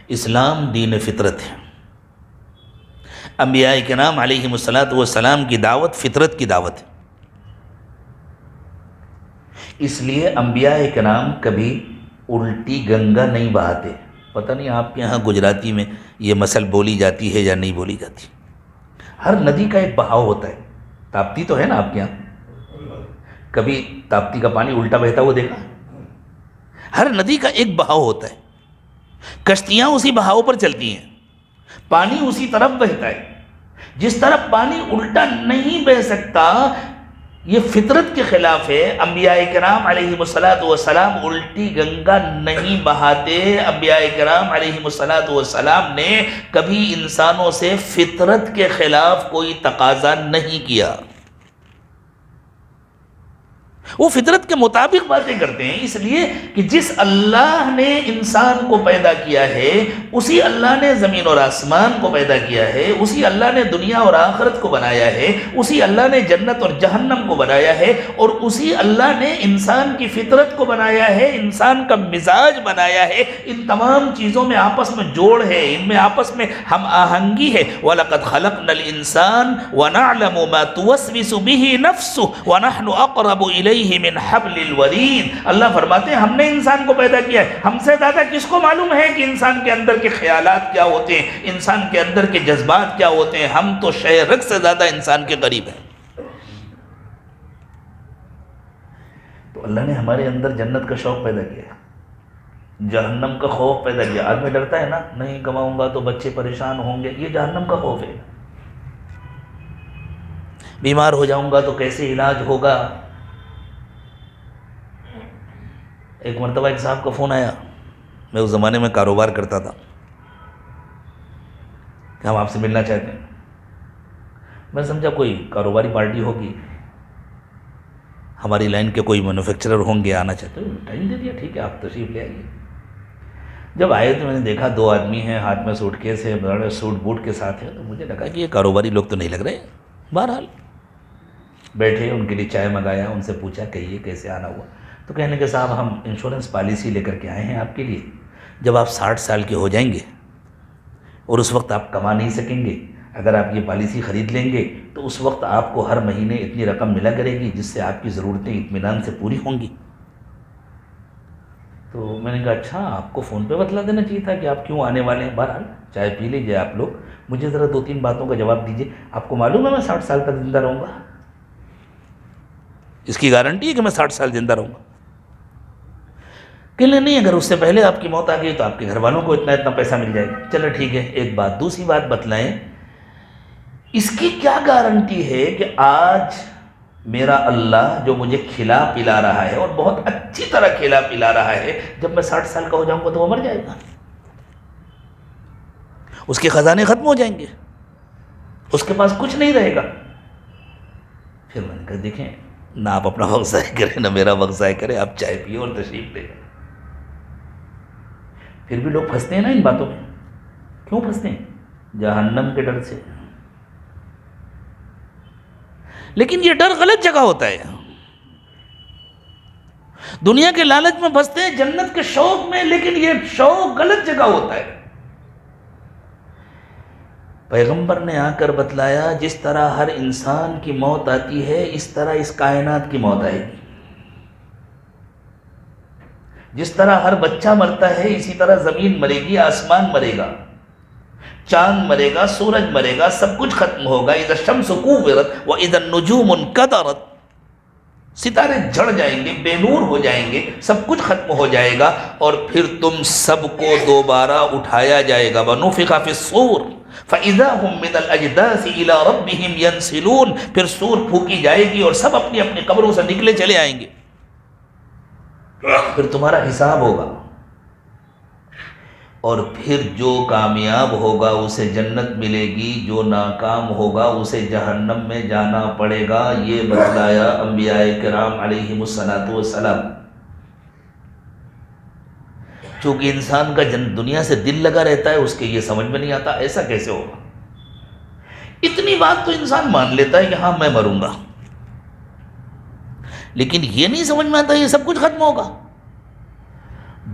اسلام دین فطرت ہے۔ انبیاء کرام علیہم السلام کی دعوت فطرت کی دعوت ہے۔ اس لیے انبیاء کرام کبھی الٹی گنگا نہیں بہاتے۔ پتہ نہیں آپ کے یہاں گجراتی میں یہ مثل بولی جاتی ہے یا نہیں بولی جاتی۔ ہر ندی کا ایک بہاؤ ہوتا ہے۔ تاپتی تو ہے نا آپ کے یہاں، کبھی تاپتی کا پانی الٹا بہتا ہوا دیکھا؟ ہر ندی کا ایک بہاؤ ہوتا ہے، کشتیاں اسی بہاؤ پر چلتی ہیں، پانی اسی طرف بہتا ہے۔ جس طرف پانی الٹا نہیں بہ سکتا، یہ فطرت کے خلاف ہے۔ انبیاء کرام علیہم السلام الٹی گنگا نہیں بہاتے۔ انبیاء کرام علیہم السلام نے کبھی انسانوں سے فطرت کے خلاف کوئی تقاضا نہیں کیا۔ وہ فطرت کے مطابق باتیں کرتے ہیں، اس لیے کہ جس اللہ نے انسان کو پیدا کیا ہے، اسی اللہ نے زمین اور آسمان کو پیدا کیا ہے، اسی اللہ نے دنیا اور آخرت کو بنایا ہے، اسی اللہ نے جنت اور جہنم کو بنایا ہے، اور اسی اللہ نے انسان کی فطرت کو بنایا ہے، انسان کا مزاج بنایا ہے۔ ان تمام چیزوں میں آپس میں جوڑ ہے، ان میں آپس میں ہم آہنگی ہے۔ وَلَقَدْ خَلَقْنَا الْإِنسَانَ وَنَعْلَمُ مَا تُوَسْوِسُ بِهِ نَفْسُهُ وَنَحْنُ أَقْرَبُ إِلَيْهِ من حبل الورید۔ اللہ فرماتے ہیں ہم نے انسان کو پیدا کیا ہے، ہم سے زیادہ کس کو معلوم ہے کہ انسان کے اندر کے خیالات کیا ہوتے ہیں، انسان کے اندر کے جذبات کیا ہوتے ہیں۔ ہم تو شے رگ سے زیادہ انسان کے قریب ہیں۔ تو اللہ نے ہمارے اندر جنت کا شوق پیدا کیا، جہنم کا خوف پیدا کیا۔ آدمی ڈرتا ہے نا، نہیں کماؤں گا تو بچے پریشان ہوں گے، یہ جہنم کا خوف ہے۔ بیمار ہو جاؤں گا تو کیسے علاج ہوگا۔ ایک مرتبہ ایک صاحب کا فون آیا، میں اس زمانے میں کاروبار کرتا تھا، کہ ہم آپ سے ملنا چاہتے ہیں۔ میں سمجھا کوئی کاروباری پارٹی ہوگی، ہماری لائن کے کوئی مینوفیکچرر ہوں گے، آنا چاہتے ہیں۔ ٹائم دے دیا، ٹھیک ہے آپ تشریف لے آئیے۔ جب آئے تو میں نے دیکھا 2 آدمی ہیں، ہاتھ میں سوٹ کیس ہے، بڑے سوٹ بوٹ کے ساتھ ہے، تو مجھے لگا کہ یہ کاروباری لوگ تو نہیں لگ رہے۔ بہرحال بیٹھے، ان کے لیے چائے منگایا، ان سے پوچھا کہیے کیسے آنا ہوا۔ تو کہنے کہ صاحب ہم انشورنس پالیسی لے کر کے آئے ہیں آپ کے لیے، جب آپ 60 سال کے ہو جائیں گے اور اس وقت آپ کما نہیں سکیں گے، اگر آپ یہ پالیسی خرید لیں گے تو اس وقت آپ کو ہر مہینے اتنی رقم ملا کرے گی جس سے آپ کی ضرورتیں اطمینان سے پوری ہوں گی۔ تو میں نے کہا اچھا، آپ کو فون پہ بتلا دینا چاہیے تھا کہ آپ کیوں آنے والے ہیں۔ بہرحال چائے پی لیجیے آپ لوگ، مجھے ذرا 2-3 باتوں کا جواب دیجیے۔ آپ کو معلوم ہے میں 60 سال تک زندہ رہوں گا؟ اس کی گارنٹی ہے کہ میں 60 سال زندہ رہوں گا؟ کہ نہیں، اگر اس سے پہلے آپ کی موت آ گئی تو آپ کے گھر والوں کو اتنا پیسہ مل جائے گا۔ چلو ٹھیک ہے، ایک بات۔ دوسری بات بتلائیں، اس کی کیا گارنٹی ہے کہ آج میرا اللہ جو مجھے کھلا پلا رہا ہے اور بہت اچھی طرح کھلا پلا رہا ہے، جب میں 60 سال کا ہو جاؤں گا تو وہ مر جائے گا؟ اس کے خزانے ختم ہو جائیں گے، اس کے پاس کچھ نہیں رہے گا۔ پھر میں نے کہا دیکھیں، نہ آپ اپنا وقت ضائع کریں نہ میرا وقت ضائع کریں، آپ چائے پیے اور تشریف لے جائیں۔ پھر بھی لوگ پھنستے ہیں نا ان باتوں میں۔ کیوں پھنستے ہیں؟ جہنم کے ڈر سے۔ لیکن یہ ڈر غلط جگہ ہوتا ہے۔ دنیا کے لالچ میں پھنستے ہیں، جنت کے شوق میں، لیکن یہ شوق غلط جگہ ہوتا ہے۔ پیغمبر نے آ کر بتلایا جس طرح ہر انسان کی موت آتی ہے اس طرح اس کائنات کی موت آئے گی۔ جس طرح ہر بچہ مرتا ہے اسی طرح زمین مرے گی، آسمان مرے گا، چاند مرے گا، سورج مرے گا، سب کچھ ختم ہوگا۔ اذا الشمس كورت واذا النجوم انكدرت، ستارے جھڑ جائیں گے، بے نور ہو جائیں گے، سب کچھ ختم ہو جائے گا، اور پھر تم سب کو دوبارہ اٹھایا جائے گا۔ وَنُفِخَ فِي الصُّورِ فَإِذَا هُمْ مِنَ الْأَجْدَاثِ إِلَىٰ رَبِّهِمْ يَنْسِلُونَ، پھر سور پھونکی جائے گی اور سب اپنی اپنی قبروں سے نکلے چلے آئیں گے، پھر تمہارا حساب ہوگا، اور پھر جو کامیاب ہوگا اسے جنت ملے گی، جو ناکام ہوگا اسے جہنم میں جانا پڑے گا۔ یہ بتلایا انبیاء کرام علیہم السلام۔ چونکہ انسان کا دنیا سے دل لگا رہتا ہے، اس کے یہ سمجھ میں نہیں آتا ایسا کیسے ہوگا۔ اتنی بات تو انسان مان لیتا ہے کہ ہاں میں مروں گا، لیکن یہ نہیں سمجھ میں آتا یہ سب کچھ ختم ہوگا۔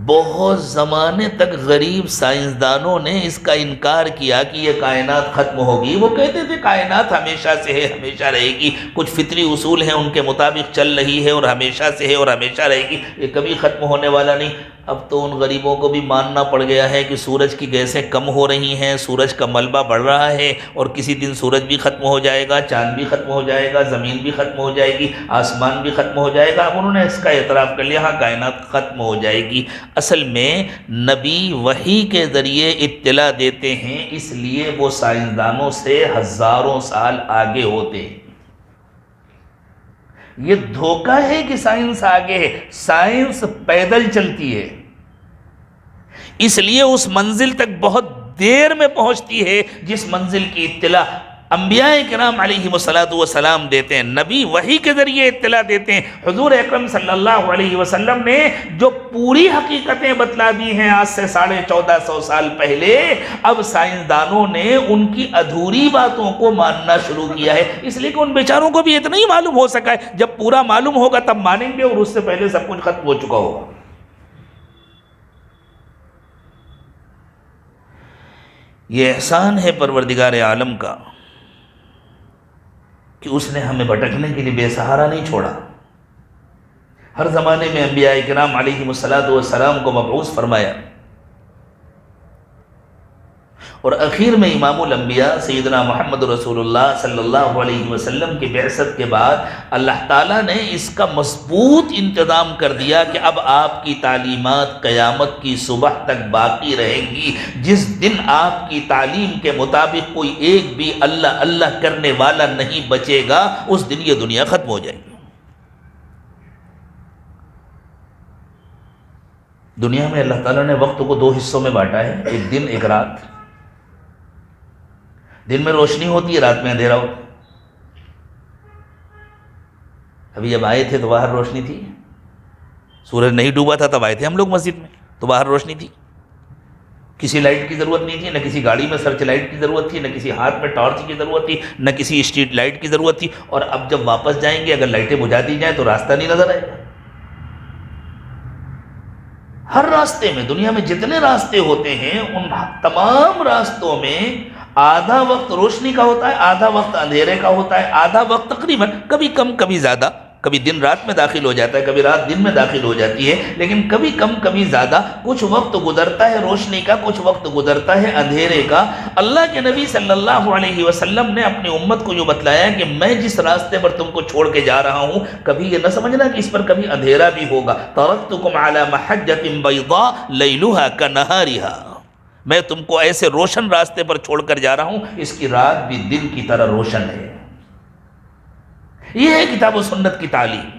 بہت زمانے تک غریب سائنسدانوں نے اس کا انکار کیا کہ یہ کائنات ختم ہوگی۔ وہ کہتے تھے کائنات ہمیشہ سے ہے، ہمیشہ رہے گی، کچھ فطری اصول ہیں ان کے مطابق چل رہی ہے اور ہمیشہ سے ہے اور ہمیشہ رہے گی، یہ کبھی ختم ہونے والا نہیں۔ اب تو ان غریبوں کو بھی ماننا پڑ گیا ہے کہ سورج کی گیسیں کم ہو رہی ہیں، سورج کا ملبہ بڑھ رہا ہے، اور کسی دن سورج بھی ختم ہو جائے گا، چاند بھی ختم ہو جائے گا، زمین بھی ختم ہو جائے گی، آسمان بھی ختم ہو جائے گا۔ اب انہوں نے اس کا اعتراف کر لیا، ہاں کائنات ختم ہو جائے گی۔ اصل میں نبی وحی کے ذریعے اطلاع دیتے ہیں، اس لیے وہ سائنسدانوں سے ہزاروں سال آگے ہوتے ہیں۔ یہ دھوکہ ہے کہ سائنس آگے ہے، سائنس پیدل چلتی ہے، اس لیے اس منزل تک بہت دیر میں پہنچتی ہے جس منزل کی اطلاع انبیاء کرام علیہم السلام دیتے ہیں، نبی وحی کے ذریعے اطلاع دیتے ہیں۔ حضور اکرم صلی اللہ علیہ وسلم نے جو پوری حقیقتیں بتلا دی ہیں آج سے 1450 سال پہلے، اب سائنسدانوں نے ان کی ادھوری باتوں کو ماننا شروع کیا ہے، اس لیے کہ ان بیچاروں کو بھی اتنا ہی معلوم ہو سکا ہے، جب پورا معلوم ہوگا تب مانیں گے، اور اس سے پہلے سب کچھ ختم ہو چکا ہوگا۔ یہ احسان ہے پروردگار عالم کا کہ اس نے ہمیں بھٹکنے کے لیے بے سہارا نہیں چھوڑا۔ ہر زمانے میں انبیاء کرام علیہم السلام کو مبعوث فرمایا، اور اخیر میں امام الانبیاء سیدنا محمد رسول اللہ صلی اللہ علیہ وسلم کی بعثت کے بعد اللہ تعالیٰ نے اس کا مضبوط انتظام کر دیا کہ اب آپ کی تعلیمات قیامت کی صبح تک باقی رہیں گی۔ جس دن آپ کی تعلیم کے مطابق کوئی ایک بھی اللہ اللہ کرنے والا نہیں بچے گا، اس دن یہ دنیا ختم ہو جائے گی۔ دنیا میں اللہ تعالیٰ نے وقت کو 2 حصوں میں بانٹا ہے، ایک دن ایک رات۔ دن میں روشنی ہوتی ہے، رات میں اندھیرا ہوتا ہے۔ ابھی جب آئے تھے تو باہر روشنی تھی، سورج نہیں ڈوبا تھا تب آئے تھے ہم لوگ مسجد میں، تو باہر روشنی تھی، کسی لائٹ کی ضرورت نہیں تھی، نہ کسی گاڑی میں سرچ لائٹ کی ضرورت تھی، نہ کسی ہاتھ میں ٹارچ کی ضرورت تھی، نہ کسی اسٹریٹ لائٹ کی ضرورت تھی۔ اور اب جب واپس جائیں گے اگر لائٹیں بجھا دی جائیں تو راستہ نہیں نظر آئے گا۔ ہر راستے میں، دنیا میں جتنے راستے ہوتے ہیں ان تمام راستوں میں آدھا وقت روشنی کا ہوتا ہے، آدھا وقت اندھیرے کا ہوتا ہے، آدھا وقت تقریباً کبھی کم کبھی زیادہ، کبھی دن رات میں داخل ہو جاتا ہے، کبھی رات دن میں داخل ہو جاتی ہے، لیکن کبھی کم کبھی زیادہ کچھ وقت گزرتا ہے روشنی کا، کچھ وقت گزرتا ہے اندھیرے کا۔ اللہ کے نبی صلی اللہ علیہ وسلم نے اپنی امت کو یہ بتلایا کہ میں جس راستے پر تم کو چھوڑ کے جا رہا ہوں، کبھی یہ نہ سمجھنا کہ اس پر کبھی اندھیرا بھی ہوگا۔ ترکتکم علی محجۃ بیضاء لیلھا کنہارھا، میں تم کو ایسے روشن راستے پر چھوڑ کر جا رہا ہوں، اس کی رات بھی دن کی طرح روشن ہے۔ یہ ہے کتاب و سنت کی تعلیم،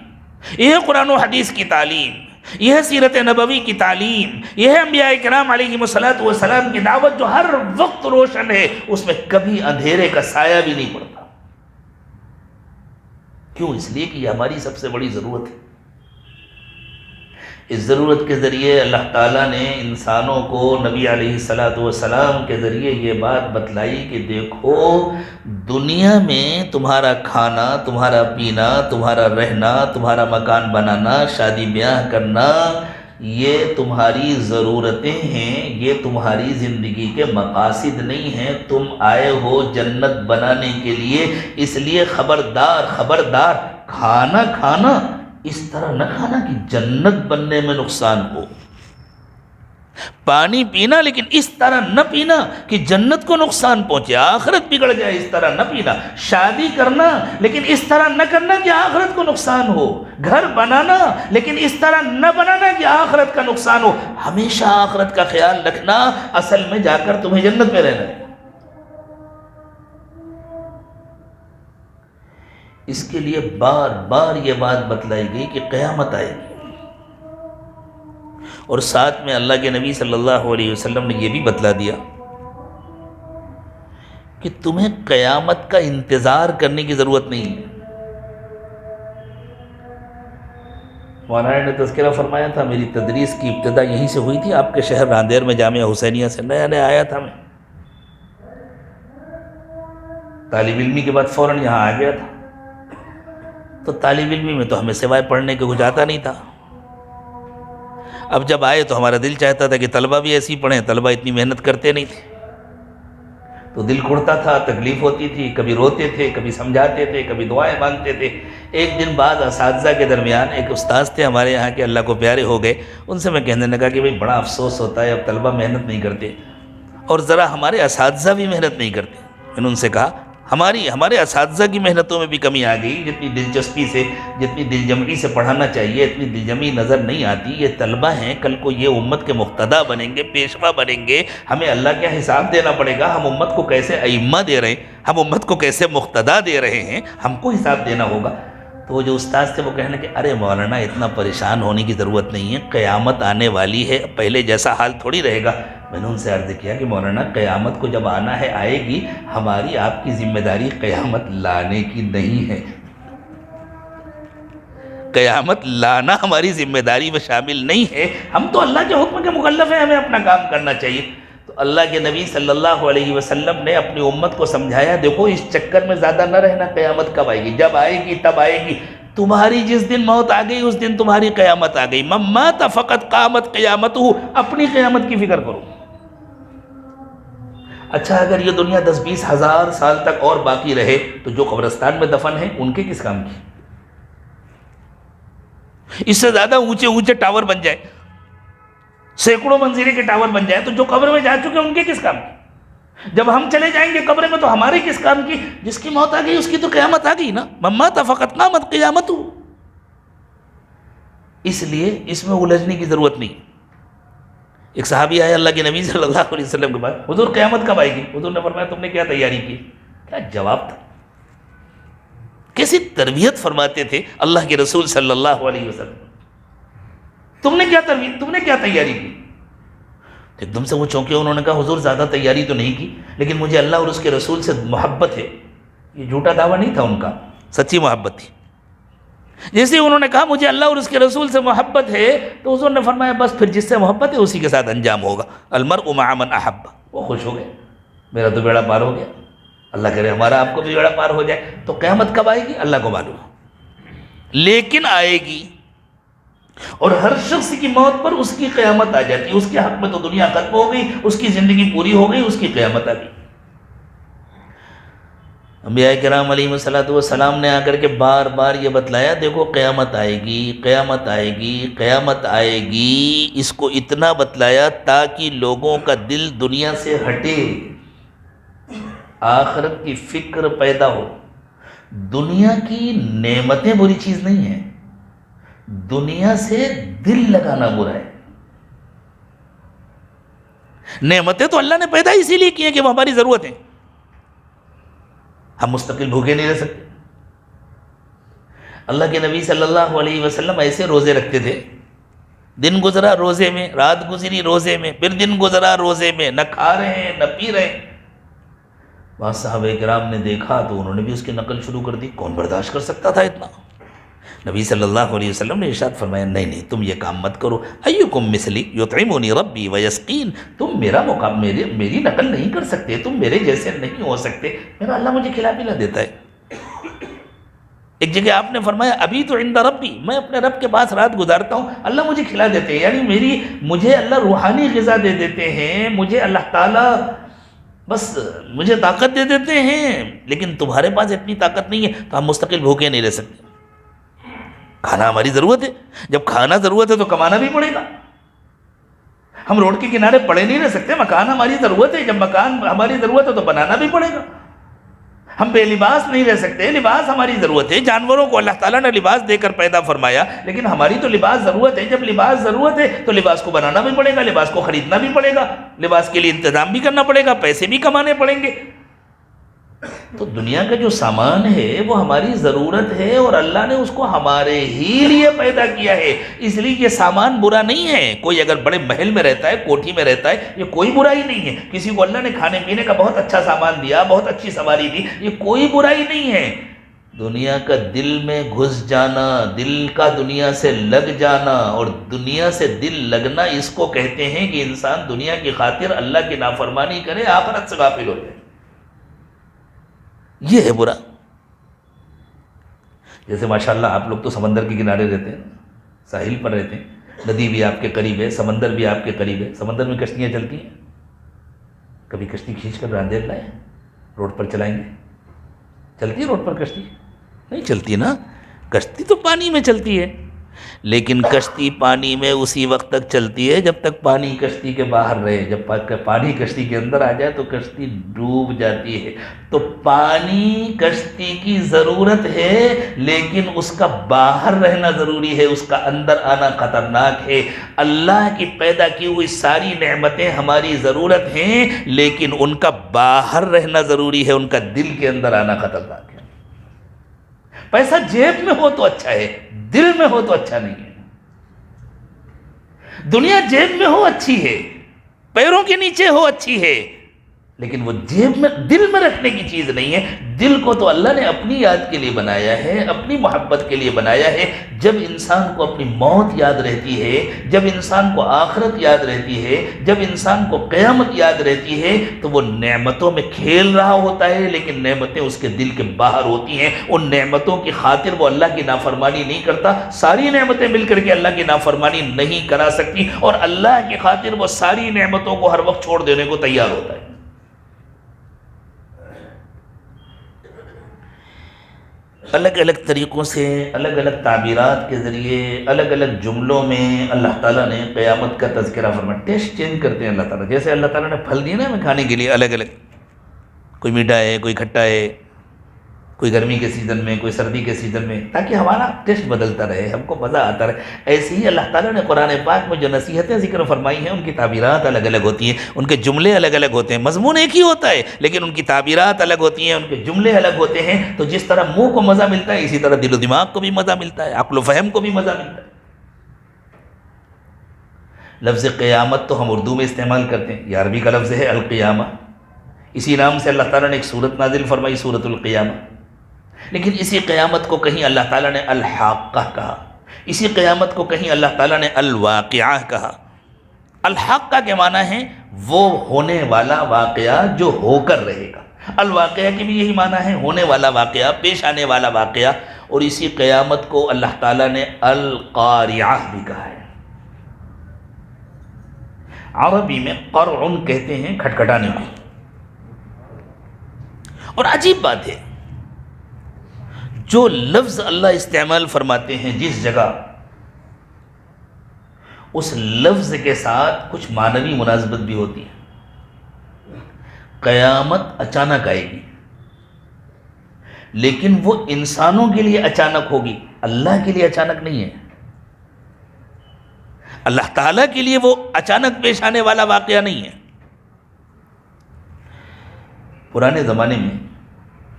یہ ہے قرآن و حدیث کی تعلیم، یہ ہے سیرت نبوی کی تعلیم، یہ ہے انبیاء کرام علیہم الصلوۃ والسلام کی دعوت جو ہر وقت روشن ہے، اس میں کبھی اندھیرے کا سایہ بھی نہیں پڑتا۔ کیوں؟ اس لیے کہ یہ ہماری سب سے بڑی ضرورت ہے۔ اس ضرورت کے ذریعے اللہ تعالیٰ نے انسانوں کو نبی علیہ الصلوۃ والسلام کے ذریعے یہ بات بتلائی کہ دیکھو، دنیا میں تمہارا کھانا، تمہارا پینا، تمہارا رہنا، تمہارا مکان بنانا، شادی بیاہ کرنا، یہ تمہاری ضرورتیں ہیں، یہ تمہاری زندگی کے مقاصد نہیں ہیں۔ تم آئے ہو جنت بنانے کے لیے، اس لیے خبردار خبردار، کھانا کھانا اس طرح نہ کھانا کہ جنت بننے میں نقصان ہو، پانی پینا لیکن اس طرح نہ پینا کہ جنت کو نقصان پہنچے، آخرت بگڑ جائے، اس طرح نہ پینا، شادی کرنا لیکن اس طرح نہ کرنا کہ آخرت کو نقصان ہو، گھر بنانا لیکن اس طرح نہ بنانا کہ آخرت کا نقصان ہو۔ ہمیشہ آخرت کا خیال رکھنا، اصل میں جا کر تمہیں جنت میں رہنا ہے۔ اس کے لیے بار بار یہ بات بتلائی گئی کہ قیامت آئے گی، اور ساتھ میں اللہ کے نبی صلی اللہ علیہ وسلم نے یہ بھی بتلا دیا کہ تمہیں قیامت کا انتظار کرنے کی ضرورت نہیں ہے۔ مولانا نے تذکرہ فرمایا تھا، میری تدریس کی ابتدا یہیں سے ہوئی تھی، آپ کے شہر راندیر میں جامعہ حسینیہ سے نیا نیا آیا تھا میں، طالب علمی کے بعد فوراً یہاں آ گیا تھا۔ تو طالب علمی میں تو ہمیں سوائے پڑھنے کے کچھ آتا نہیں تھا۔ اب جب آئے تو ہمارا دل چاہتا تھا کہ طلبہ بھی ایسی پڑھیں، طلبہ اتنی محنت کرتے نہیں تھے، تو دل کھڑتا تھا، تکلیف ہوتی تھی، کبھی روتے تھے، کبھی سمجھاتے تھے، کبھی دعائیں مانگتے تھے۔ ایک دن بعد اساتذہ کے درمیان ایک استاذ تھے ہمارے یہاں کے، اللہ کو پیارے ہو گئے، ان سے میں کہنے لگا کہ بھئی بڑا افسوس ہوتا ہے، اب طلبہ محنت نہیں کرتے اور ذرا ہمارے اساتذہ بھی محنت نہیں کرتے۔ میں نے ان سے کہا ہمارے اساتذہ کی محنتوں میں بھی کمی آ گئی، جتنی دلچسپی سے، جتنی دلجمعی سے پڑھانا چاہیے اتنی دلجمعی نظر نہیں آتی۔ یہ طلبہ ہیں، کل کو یہ امت کے مقتدیٰ بنیں گے، پیشوا بنیں گے، ہمیں اللہ کیا حساب دینا پڑے گا، ہم امت کو کیسے ائمہ دے رہے ہیں، ہم امت کو کیسے مقتدیٰ دے رہے ہیں، ہم کو حساب دینا ہوگا۔ تو وہ جو استاذ تھے وہ کہنے کہ ارے مولانا اتنا پریشان ہونے کی ضرورت نہیں ہے، قیامت آنے والی ہے، پہلے جیسا حال تھوڑی رہے گا۔ میں نے ان سے عرض کیا کہ مولانا قیامت کو جب آنا ہے آئے گی، ہماری آپ کی ذمہ داری قیامت لانے کی نہیں ہے، قیامت لانا ہماری ذمہ داری میں شامل نہیں ہے، ہم تو اللہ کے حکم کے مکلف ہیں، ہمیں اپنا کام کرنا چاہیے۔ تو اللہ کے نبی صلی اللہ علیہ وسلم نے اپنی امت کو سمجھایا، دیکھو اس چکر میں زیادہ نہ رہنا، قیامت کب آئے گی، جب آئے گی تب آئے گی، تمہاری جس دن موت آ گئی اس دن تمہاری قیامت آ گئی، من مات فقط قامت قیامتہ، اپنی قیامت کی فکر کرو۔ اچھا اگر یہ دنیا 10-20 ہزار سال تک اور باقی رہے تو جو قبرستان میں دفن ہیں ان کے کس کام کی؟ اس سے زیادہ اونچے اونچے ٹاور بن جائے، سینکڑوں منزلے کے ٹاور بن جائے، تو جو قبر میں جا چکے ان کے کس کام کی؟ جب ہم چلے جائیں گے قبر میں تو ہمارے کس کام کی؟ جس کی موت آ گئی اس کی تو قیامت آ گئی نا، من مات فقط قامت قیامتہ۔ اس لیے اس میں الجھنے کی ضرورت نہیں۔ ایک صحابی آیا اللہ کے نبی صلی اللہ علیہ وسلم کے بعد، حضور قیامت کب آئے گی؟ حضور نے فرمایا تم نے کیا تیاری کی؟ کیا جواب تھا، کیسی تربیت فرماتے تھے اللہ کے رسول صلی اللہ علیہ وسلم۔ تم نے کیا تیاری کی؟ ایک دم سے وہ چونکے، انہوں نے کہا حضور زیادہ تیاری تو نہیں کی، لیکن مجھے اللہ اور اس کے رسول سے محبت ہے۔ یہ جھوٹا دعویٰ نہیں تھا ان کا، سچی محبت تھی۔ جیسے انہوں نے کہا مجھے اللہ اور اس کے رسول سے محبت ہے، تو حضور نے فرمایا بس پھر جس سے محبت ہے اسی کے ساتھ انجام ہوگا، المرء مع من احب۔ وہ خوش ہو گئے، میرا تو بیڑا پار ہو گیا، اللہ کرے ہمارا آپ کو بھی بیڑا پار ہو جائے۔ تو قیامت کب آئے گی اللہ کو معلوم، لیکن آئے گی، اور ہر شخص کی موت پر اس کی قیامت آ جاتی ہے۔ اس کے حق میں تو دنیا ختم ہو گئی، اس کی زندگی پوری ہو گئی، اس کی قیامت آ گئی۔ انبیاء کرام علیہ الصلوۃ والسلام نے آ کر کے بار بار یہ بتلایا، دیکھو قیامت آئے گی، قیامت آئے گی، قیامت آئے گی، اس کو اتنا بتلایا تاکہ لوگوں کا دل دنیا سے ہٹے، آخرت کی فکر پیدا ہو۔ دنیا کی نعمتیں بری چیز نہیں ہیں، دنیا سے دل لگانا برا ہے۔ نعمتیں تو اللہ نے پیدا اسی لیے کی ہیں کہ وہ ہماری ضرورت ہیں، ہم مستقل بھوکے نہیں رہ سکتے۔ اللہ کے نبی صلی اللہ علیہ وسلم ایسے روزے رکھتے تھے، دن گزرا روزے میں، رات گزری روزے میں، پھر دن گزرا روزے میں، نہ کھا رہے ہیں نہ پی رہے ہیں۔ بعض صحابہ کرام نے دیکھا تو انہوں نے بھی اس کی نقل شروع کر دی، کون برداشت کر سکتا تھا اتنا؟ نبی صلی اللہ علیہ وسلم نے ارشاد فرمایا، نہیں نہیں، تم یہ کام مت کرو، ایکم مثلی یطعمنی ربی ویسقین، تم میرا مقام میری نقل نہیں کر سکتے، تم میرے جیسے نہیں ہو سکتے، میرا اللہ مجھے کھلا پلا دیتا ہے۔ ایک جگہ آپ نے فرمایا، ابھی تو عند ربی، میں اپنے رب کے پاس رات گزارتا ہوں، اللہ مجھے کھلا دیتے ہیں، یعنی مجھے اللہ روحانی غذا دے دیتے ہیں، مجھے اللہ تعالیٰ بس مجھے طاقت دے دیتے ہیں، لیکن تمہارے پاس اتنی طاقت نہیں ہے تو ہم مستقل بھوکے نہیں رہ سکتے۔ کھانا ہماری ضرورت ہے، جب کھانا ضرورت ہے تو کمانا بھی پڑے گا۔ ہم روڈ کے کنارے پڑے نہیں رہ سکتے، مکان ہماری ضرورت ہے، جب مکان ہماری ضرورت ہے تو بنانا بھی پڑے گا۔ ہم بے لباس نہیں رہ سکتے، لباس ہماری ضرورت ہے۔ جانوروں کو اللہ تعالیٰ نے لباس دے کر پیدا فرمایا، لیکن ہماری تو لباس ضرورت ہے، جب لباس ضرورت ہے تو لباس کو بنانا بھی پڑے گا، لباس کو خریدنا بھی پڑے گا، لباس کے لیے انتظام بھی کرنا پڑے گا، پیسے بھی کمانے پڑیں گے۔ تو دنیا کا جو سامان ہے وہ ہماری ضرورت ہے، اور اللہ نے اس کو ہمارے ہی لیے پیدا کیا ہے، اس لیے یہ سامان برا نہیں ہے۔ کوئی اگر بڑے محل میں رہتا ہے، کوٹھی میں رہتا ہے، یہ کوئی برائی نہیں ہے۔ کسی کو اللہ نے کھانے پینے کا بہت اچھا سامان دیا، بہت اچھی سواری دی، یہ کوئی برائی نہیں ہے۔ دنیا کا دل میں گھس جانا، دل کا دنیا سے لگ جانا، اور دنیا سے دل لگنا اس کو کہتے ہیں کہ انسان دنیا کی خاطر اللہ کی نافرمانی کرے، آخرت سے غافل ہو جائے، یہ ہے برا۔ جیسے ماشاءاللہ آپ لوگ تو سمندر کے کنارے رہتے ہیں، ساحل پر رہتے ہیں، ندی بھی آپ کے قریب ہے، سمندر بھی آپ کے قریب ہے، سمندر میں کشتیاں چلتی ہیں، کبھی کشتی کھینچ کر راندیر لائیں، روڈ پر چلائیں گے؟ چلتی ہے روڈ پر کشتی؟ نہیں چلتی نا، کشتی تو پانی میں چلتی ہے، لیکن کشتی پانی میں اسی وقت تک چلتی ہے جب تک پانی کشتی کے باہر رہے، جب پانی کشتی کے اندر آ جائے تو کشتی ڈوب جاتی ہے۔ تو پانی کشتی کی ضرورت ہے، لیکن اس کا باہر رہنا ضروری ہے، اس کا اندر آنا خطرناک ہے۔ اللہ کی پیدا کی ہوئی ساری نعمتیں ہماری ضرورت ہیں، لیکن ان کا باہر رہنا ضروری ہے، ان کا دل کے اندر آنا خطرناک ہے۔ پیسہ جیب میں ہو تو اچھا ہے، دل میں ہو تو اچھا نہیں ہے۔ دنیا جیب میں ہو اچھی ہے، پیروں کے نیچے ہو اچھی ہے، لیکن وہ جیب میں دل میں رکھنے کی چیز نہیں ہے۔ دل کو تو اللہ نے اپنی یاد کے لیے بنایا ہے، اپنی محبت کے لیے بنایا ہے۔ جب انسان کو اپنی موت یاد رہتی ہے، جب انسان کو آخرت یاد رہتی ہے، جب انسان کو قیامت یاد رہتی ہے، تو وہ نعمتوں میں کھیل رہا ہوتا ہے، لیکن نعمتیں اس کے دل کے باہر ہوتی ہیں۔ ان نعمتوں کی خاطر وہ اللہ کی نافرمانی نہیں کرتا، ساری نعمتیں مل کر کے اللہ کی نافرمانی نہیں کرا سکتی، اور اللہ کی خاطر وہ ساری نعمتوں کو ہر وقت چھوڑ دینے کو تیار ہوتا ہے۔ الگ الگ طریقوں سے، الگ الگ تعبیرات کے ذریعے، الگ الگ جملوں میں اللہ تعالیٰ نے قیامت کا تذکرہ فرمایا۔ ٹیسٹ چینج کرتے ہیں اللہ تعالیٰ، جیسے اللہ تعالیٰ نے پھل دیے نا ہمیں کھانے کے لیے الگ الگ، کوئی میٹھا ہے، کوئی کھٹا ہے، کوئی گرمی کے سیزن میں، کوئی سردی کے سیزن میں، تاکہ ہمارا ٹیسٹ بدلتا رہے، ہم کو مزہ آتا رہے۔ ایسے ہی اللہ تعالیٰ نے قرآن پاک میں جو نصیحتیں ذکر فرمائی ہیں، ان کی تعبیرات الگ الگ ہوتی ہیں، ان کے جملے الگ الگ ہوتے ہیں، مضمون ایک ہی ہوتا ہے لیکن ان کی تعبیرات الگ ہوتی ہیں، ان کے جملے الگ ہوتے ہیں۔ تو جس طرح منہ کو مزہ ملتا ہے، اسی طرح دل و دماغ کو بھی مزہ ملتا ہے، عقل و فہم کو بھی مزہ ملتا ہے۔ لفظ قیامت تو ہم اردو میں استعمال کرتے ہیں، یہ عربی کا لفظ ہے القیامہ، اسی نام سے اللہ تعالیٰ نے ایک سورت نازل فرمائی، سورۃ القیامہ۔ لیکن اسی قیامت کو کہیں اللہ تعالیٰ نے الحاقہ کہا، اسی قیامت کو کہیں اللہ تعالیٰ نے الواقعہ کہا۔ الحاقہ کے معنی ہے وہ ہونے والا واقعہ جو ہو کر رہے گا، الواقعہ کے بھی یہی معنی ہے، ہونے والا واقعہ، پیش آنے والا واقعہ۔ اور اسی قیامت کو اللہ تعالیٰ نے القاریعہ بھی کہا ہے۔ عربی میں قرع کہتے ہیں کھٹکھٹانے کو۔ اور عجیب بات ہے، جو لفظ اللہ استعمال فرماتے ہیں جس جگہ، اس لفظ کے ساتھ کچھ معنوی مناسبت بھی ہوتی ہے۔ قیامت اچانک آئے گی، لیکن وہ انسانوں کے لیے اچانک ہوگی، اللہ کے لیے اچانک نہیں ہے۔ اللہ تعالیٰ کے لیے وہ اچانک پیش آنے والا واقعہ نہیں ہے۔ پرانے زمانے میں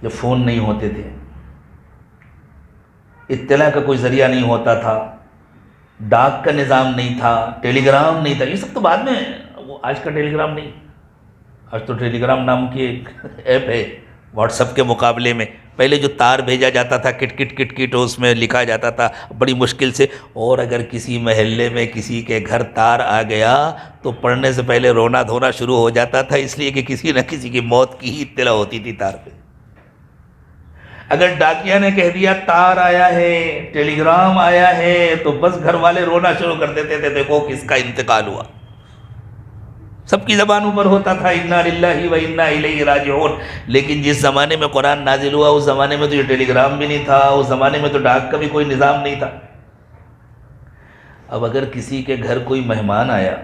جب فون نہیں ہوتے تھے، اطلاع کا کوئی ذریعہ نہیں ہوتا تھا، ڈاک کا نظام نہیں تھا، ٹیلی گرام نہیں تھا، یہ سب تو بعد میں، وہ آج کا ٹیلی گرام نہیں، آج تو ٹیلی گرام نام کی ایک ایپ ہے واٹس ایپ کے مقابلے میں۔ پہلے جو تار بھیجا جاتا تھا کٹ کٹ کٹ کٹ، اس میں لکھا جاتا تھا بڑی مشکل سے، اور اگر کسی محلے میں کسی کے گھر تار آ گیا تو پڑھنے سے پہلے رونا دھونا شروع ہو جاتا تھا، اس لیے کہ کسی نہ کسی کی موت کی ہی اطلاع ہوتی تھی تار پہ۔ اگر ڈاکیا نے کہہ دیا تار آیا ہے، ٹیلی گرام آیا ہے، تو بس گھر والے رونا شروع کر دیتے تھے، دیکھو کس کا انتقال ہوا۔ سب کی زبانوں پر ہوتا تھا انا للہ و انا الیہ راجعون۔ لیکن جس زمانے میں قرآن نازل ہوا اس زمانے میں تو یہ ٹیلی گرام بھی نہیں تھا، اس زمانے میں تو ڈاک کا بھی کوئی نظام نہیں تھا۔ اب اگر کسی کے گھر کوئی مہمان آیا،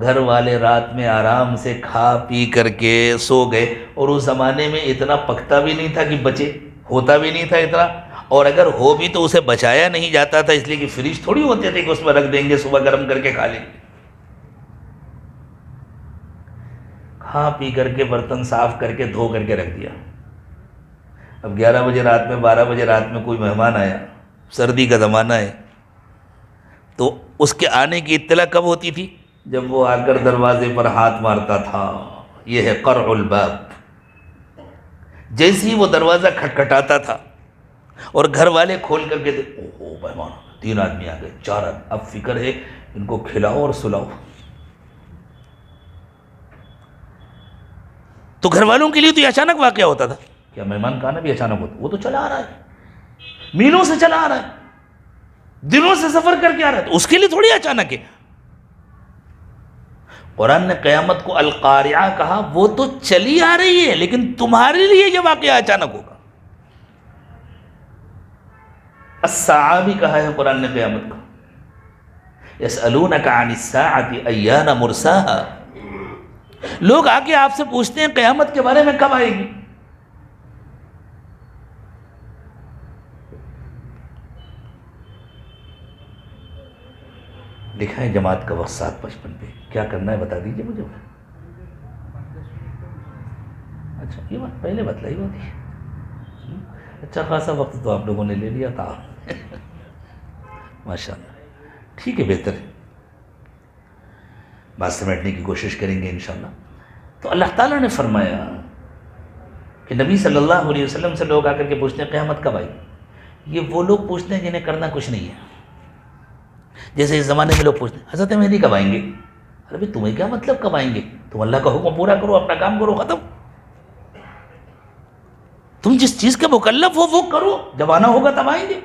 گھر والے رات میں آرام سے کھا پی کر کے سو گئے، اور اس زمانے میں اتنا پکتا بھی نہیں تھا کہ بچے، ہوتا بھی نہیں تھا اتنا، اور اگر ہو بھی تو اسے بچایا نہیں جاتا تھا، اس لیے کہ فریج تھوڑی ہوتے تھے کہ اس میں رکھ دیں گے صبح گرم کر کے کھا لیں گے۔ کھا پی کر کے برتن صاف کر کے دھو کر کے رکھ دیا۔ اب 11 بجے رات میں، 12 بجے رات میں کوئی مہمان آیا، سردی کا زمانہ ہے، تو اس کے آنے کی اطلاع کب ہوتی تھی؟ جب وہ آ کر دروازے پر ہاتھ مارتا تھا۔ یہ ہے قرع الباب۔ جیسے ہی وہ دروازہ کھٹکھٹاتا تھا اور گھر والے کھول کر کے اوہ مہمان، 3 آدمی آ گئے، 4 آدمی، اب فکر ہے ان کو کھلاؤ اور سلاؤ۔ تو گھر والوں کے لیے تو یہ اچانک واقعہ ہوتا تھا۔ کیا مہمان کا آنا بھی اچانک ہوتا؟ وہ تو چلا آ رہا ہے، میلوں سے چلا آ رہا ہے، دنوں سے سفر کر کے آ رہا ہے، تو اس کے لیے تھوڑی اچانک ہے۔ قرآن نے قیامت کو القارعہ کہا، وہ تو چلی آ رہی ہے، لیکن تمہارے لیے یہ واقعہ اچانک ہوگا۔ الساعہ بھی کہا ہے قرآن نے قیامت کو، یسألونک عن الساعۃ ایان مرساہا۔ لوگ آ کے آپ سے پوچھتے ہیں قیامت کے بارے میں کب آئے گی؟ لکھا ہے جماعت کا وقت 7:55 پہ، کیا کرنا ہے بتا دیجئے مجھے۔ اچھا یہ بات پہلے بتلائی ہوتی ہے، اچھا خاصا وقت تو آپ لوگوں نے لے لیا تھا۔ ماشاءاللہ، ٹھیک ہے، بہتر ہے، بات سمیٹنے کی کوشش کریں گے انشاءاللہ۔ تو اللہ تعالیٰ نے فرمایا کہ نبی صلی اللہ علیہ وسلم سے لوگ آ کر کے پوچھتے ہیں قیامت کب آئی؟ یہ وہ لوگ پوچھتے ہیں جنہیں کرنا کچھ نہیں ہے۔ جیسے اس زمانے میں لوگ پوچھتے ہیں حضرت مہدی کب آئیں گے؟ ارے بھائی تمہیں کیا مطلب کب آئیں گے؟ تم اللہ کا حکم پورا کرو، اپنا کام کرو، ختم۔ تم جس چیز کے مکلف ہو وہ کرو، جب آنا ہوگا تب آئیں گے۔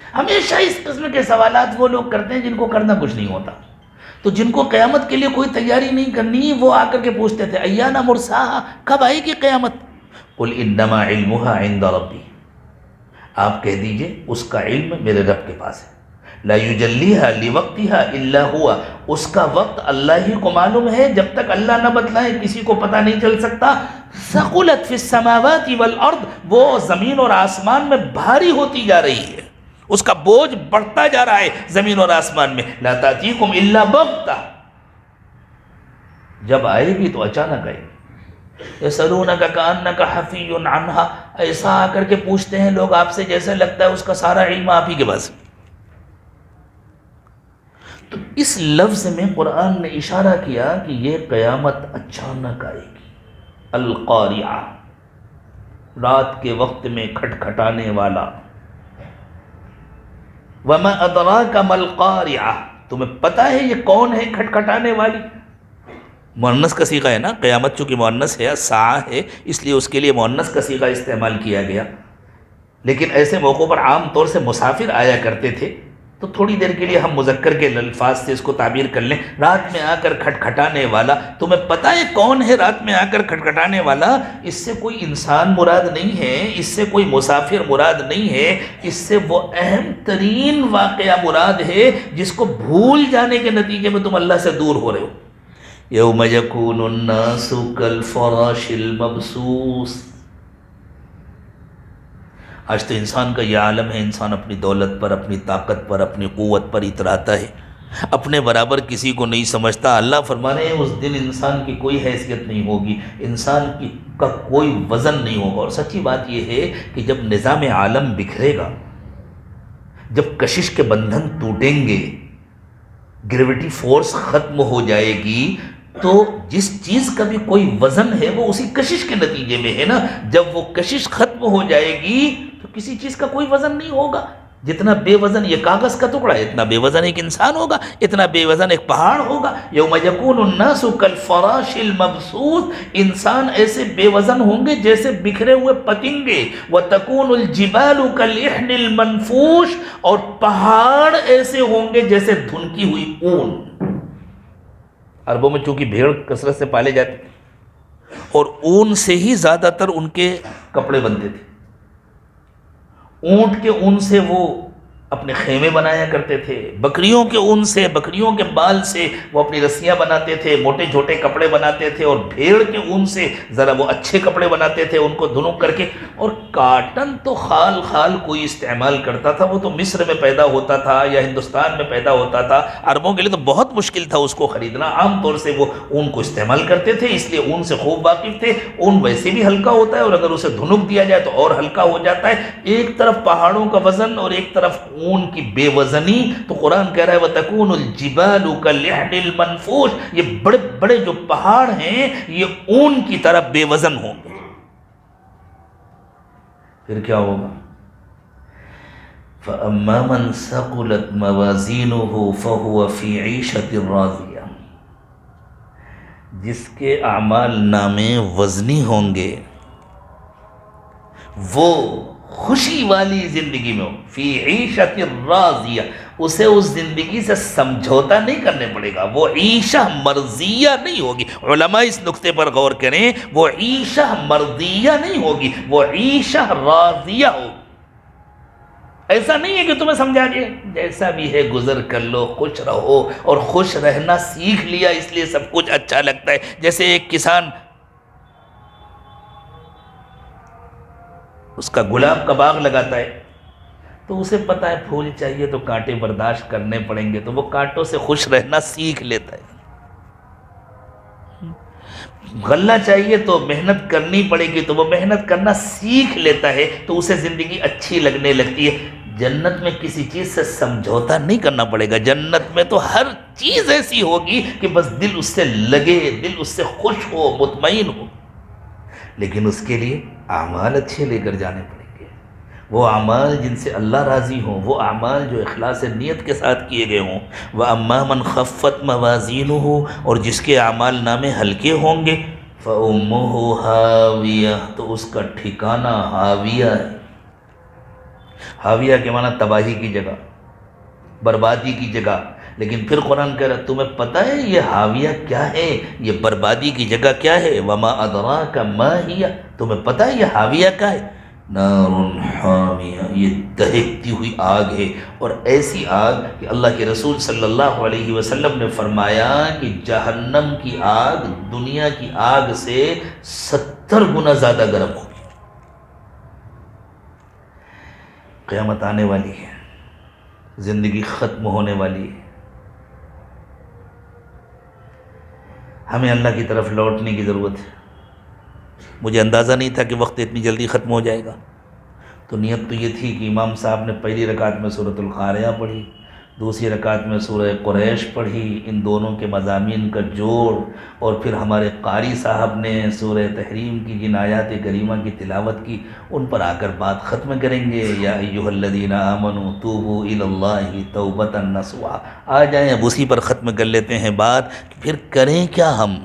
ہمیشہ اس قسم کے سوالات وہ لوگ کرتے ہیں جن کو کرنا کچھ نہیں ہوتا۔ تو جن کو قیامت کے لیے کوئی تیاری نہیں کرنی، وہ آ کر کے پوچھتے تھے ایان مرساہا، کب آئے گی قیامت؟ قل انما علمها عند ربی، آپ کہہ دیجئے اس کا علم میرے رب کے پاس ہے۔ لا یجلیہا لوقتہا الا ہوا، اس کا وقت اللہ ہی کو معلوم ہے، جب تک اللہ نہ بتلائے کسی کو پتہ نہیں چل سکتا۔ ثقلت فی السماوات والارض، وہ زمین اور آسمان میں بھاری ہوتی جا رہی ہے، اس کا بوجھ بڑھتا جا رہا ہے زمین اور آسمان میں۔ لا تأتیکم الا بغتہ، جب آئے گی تو اچانک آئے گی۔ یسألونک کأنک حفی عنہا، ایسا آ کر کے پوچھتے ہیں لوگ آپ سے جیسے لگتا ہے اس کا سارا علم آپ ہی کے پاس۔ تو اس لفظ میں قرآن نے اشارہ کیا کہ یہ قیامت اچانک آئے گی۔ القارعہ، رات کے وقت میں کھٹکھٹانے والا۔ وما ادراک ما القارعہ، تمہیں پتہ ہے یہ کون ہے کھٹکھٹانے والی؟ مؤنث کا صیغہ ہے نا، قیامت چونکہ مؤنث ہے، ساعہ ہے، اس لیے اس کے لیے مؤنث کا صیغہ استعمال کیا گیا۔ لیکن ایسے موقعوں پر عام طور سے مسافر آیا کرتے تھے تو تھوڑی دیر کے لیے ہم مذکر کے الفاظ سے اس کو تعبیر کر لیں، رات میں آ کر کھٹکھٹانے والا، تمہیں پتہ ہے کون ہے رات میں آ کر کھٹکھٹانے والا؟ اس سے کوئی انسان مراد نہیں ہے، اس سے کوئی مسافر مراد نہیں ہے، اس سے وہ اہم ترین واقعہ مراد ہے جس کو بھول جانے کے نتیجے میں تم اللہ سے دور ہو رہے ہو۔ یوم یکون الناس کالفراش المبثوث۔ آج تو انسان کا یہ عالم ہے، انسان اپنی دولت پر، اپنی طاقت پر، اپنی قوت پر اتراتا ہے، اپنے برابر کسی کو نہیں سمجھتا۔ اللہ فرما رہے ہیں اس دن انسان کی کوئی حیثیت نہیں ہوگی، انسان کا کوئی وزن نہیں ہوگا۔ اور سچی بات یہ ہے کہ جب نظام عالم بکھرے گا، جب کشش کے بندھن ٹوٹیں گے، گریویٹی فورس ختم ہو جائے گی، تو جس چیز کا بھی کوئی وزن ہے وہ اسی کشش کے نتیجے میں ہے نا۔ جب وہ کشش ختم ہو جائے گی تو کسی چیز کا کوئی وزن نہیں ہوگا۔ جتنا بے وزن یہ کاغذ کا ٹکڑا ہے، اتنا بے وزن ایک انسان ہوگا، اتنا بے وزن ایک پہاڑ ہوگا۔ یوم یکون الناس کالفراش المبثوث، انسان ایسے بے وزن ہوں گے جیسے بکھرے ہوئے پتنگے۔ وتکون الجبال کالعہن المنفوش، اور پہاڑ ایسے ہوں گے جیسے دھنکی ہوئی اون۔ عربوں میں چونکہ بھیڑ کثرت سے پالے جاتے تھے اور اون سے ہی زیادہ تر ان کے کپڑے بنتے تھے، اونٹ کے اون سے وہ اپنے خیمے بنایا کرتے تھے، بکریوں کے اون سے، بکریوں کے بال سے وہ اپنی رسیاں بناتے تھے، موٹے چھوٹے کپڑے بناتے تھے، اور بھیڑ کے اون سے ذرا وہ اچھے کپڑے بناتے تھے ان کو دھنک کر کے۔ اور کاٹن تو خال خال کوئی استعمال کرتا تھا، وہ تو مصر میں پیدا ہوتا تھا یا ہندوستان میں پیدا ہوتا تھا، عربوں کے لیے تو بہت مشکل تھا اس کو خریدنا۔ عام طور سے وہ اون کو استعمال کرتے تھے، اس لیے اون سے خوب واقف تھے۔ اون ویسے بھی ہلکا ہوتا ہے اور اگر اسے دھنک دیا جائے تو اور ہلکا ہو جاتا ہے۔ ایک طرف پہاڑوں کا وزن اور ایک طرف اون کی بے وزنی، تو قرآن کہہ رہا ہے وَتَكُونُ الْجِبَالُ كَالْعِهْنِ الْمَنْفُوشِ، یہ بڑے بڑے جو پہاڑ ہیں یہ اون کی طرح بے وزن ہوں گے۔ پھر کیا ہوگا؟ فَأَمَّا مَنْ ثَقُلَتْ مَوَازِينُهُ فَهُوَ فِي عِيشَةٍ رَاضِيَةٍ، جس کے اعمال نامے وزنی ہوں گے وہ خوشی والی زندگی میں ہو، فی عیشت راضیہ، اسے اس زندگی سے سمجھوتا نہیں کرنے پڑے گا، وہ عیشہ مرضیہ نہیں ہوگی۔ علماء اس نقطے پر غور کریں، وہ عیشہ مرضیہ نہیں ہوگی، وہ عیشہ راضیہ ہوگی۔ ایسا نہیں ہے کہ تمہیں سمجھا دیا جیسا بھی ہے گزر کر لو، خوش رہو، اور خوش رہنا سیکھ لیا اس لیے سب کچھ اچھا لگتا ہے۔ جیسے ایک کسان اس کا گلاب کا باغ لگاتا ہے تو اسے پتہ ہے پھول چاہیے تو کانٹے برداشت کرنے پڑیں گے، تو وہ کانٹوں سے خوش رہنا سیکھ لیتا ہے۔ غلہ چاہیے تو محنت کرنی پڑے گی تو وہ محنت کرنا سیکھ لیتا ہے، تو اسے زندگی اچھی لگنے لگتی ہے۔ جنت میں کسی چیز سے سمجھوتا نہیں کرنا پڑے گا، جنت میں تو ہر چیز ایسی ہوگی کہ بس دل اس سے لگے، دل اس سے خوش ہو، مطمئن ہو۔ لیکن اس کے لیے اعمال اچھے لے کر جانے پڑیں گے، وہ اعمال جن سے اللہ راضی ہوں، وہ اعمال جو اخلاص نیت کے ساتھ کیے گئے ہوں۔ وَأَمَّا مَنْ خَفَّتْ مَوَازِينُهُ، اور جس کے اعمال نامے ہلکے ہوں گے، فَأُمُّهُ هَاوِيَةٌ، تو اس کا ٹھکانہ ہاویہ ہے۔ ہاویہ کے معنی تباہی کی جگہ، بربادی کی جگہ۔ لیکن پھر قرآن کہہ رہا تمہیں پتہ ہے یہ ہاویہ کیا ہے، یہ بربادی کی جگہ کیا ہے؟ وَمَا أَدْرَاكَ مَا هِيَ، تمہیں پتہ ہے یہ ہاویہ کیا ہے؟ نَارٌ حَامِيَةٌ، یہ دہکتی ہوئی آگ ہے، اور ایسی آگ کہ اللہ کے رسول صلی اللہ علیہ وسلم نے فرمایا کہ جہنم کی آگ دنیا کی آگ سے 70 گنا زیادہ گرم ہوگی۔ قیامت آنے والی ہے، زندگی ختم ہونے والی ہے، ہمیں اللہ کی طرف لوٹنے کی ضرورت ہے۔ مجھے اندازہ نہیں تھا کہ وقت اتنی جلدی ختم ہو جائے گا، تو نیت تو یہ تھی کہ امام صاحب نے پہلی رکعت میں سورۃ القاریہ پڑھی، دوسری رکعت میں سورہ قریش پڑھی، ان دونوں کے مضامین کا جوڑ، اور پھر ہمارے قاری صاحب نے سورہ تحریم کی جن آیات کریمہ کی تلاوت کی، ان پر آ کر بات ختم کریں گے۔ یا ایھا الذین آمنوا توبوا الی اللہ توبۃ نصوحا، آ جائیں اب اسی پر ختم کر لیتے ہیں بات، پھر کریں کیا؟ ہم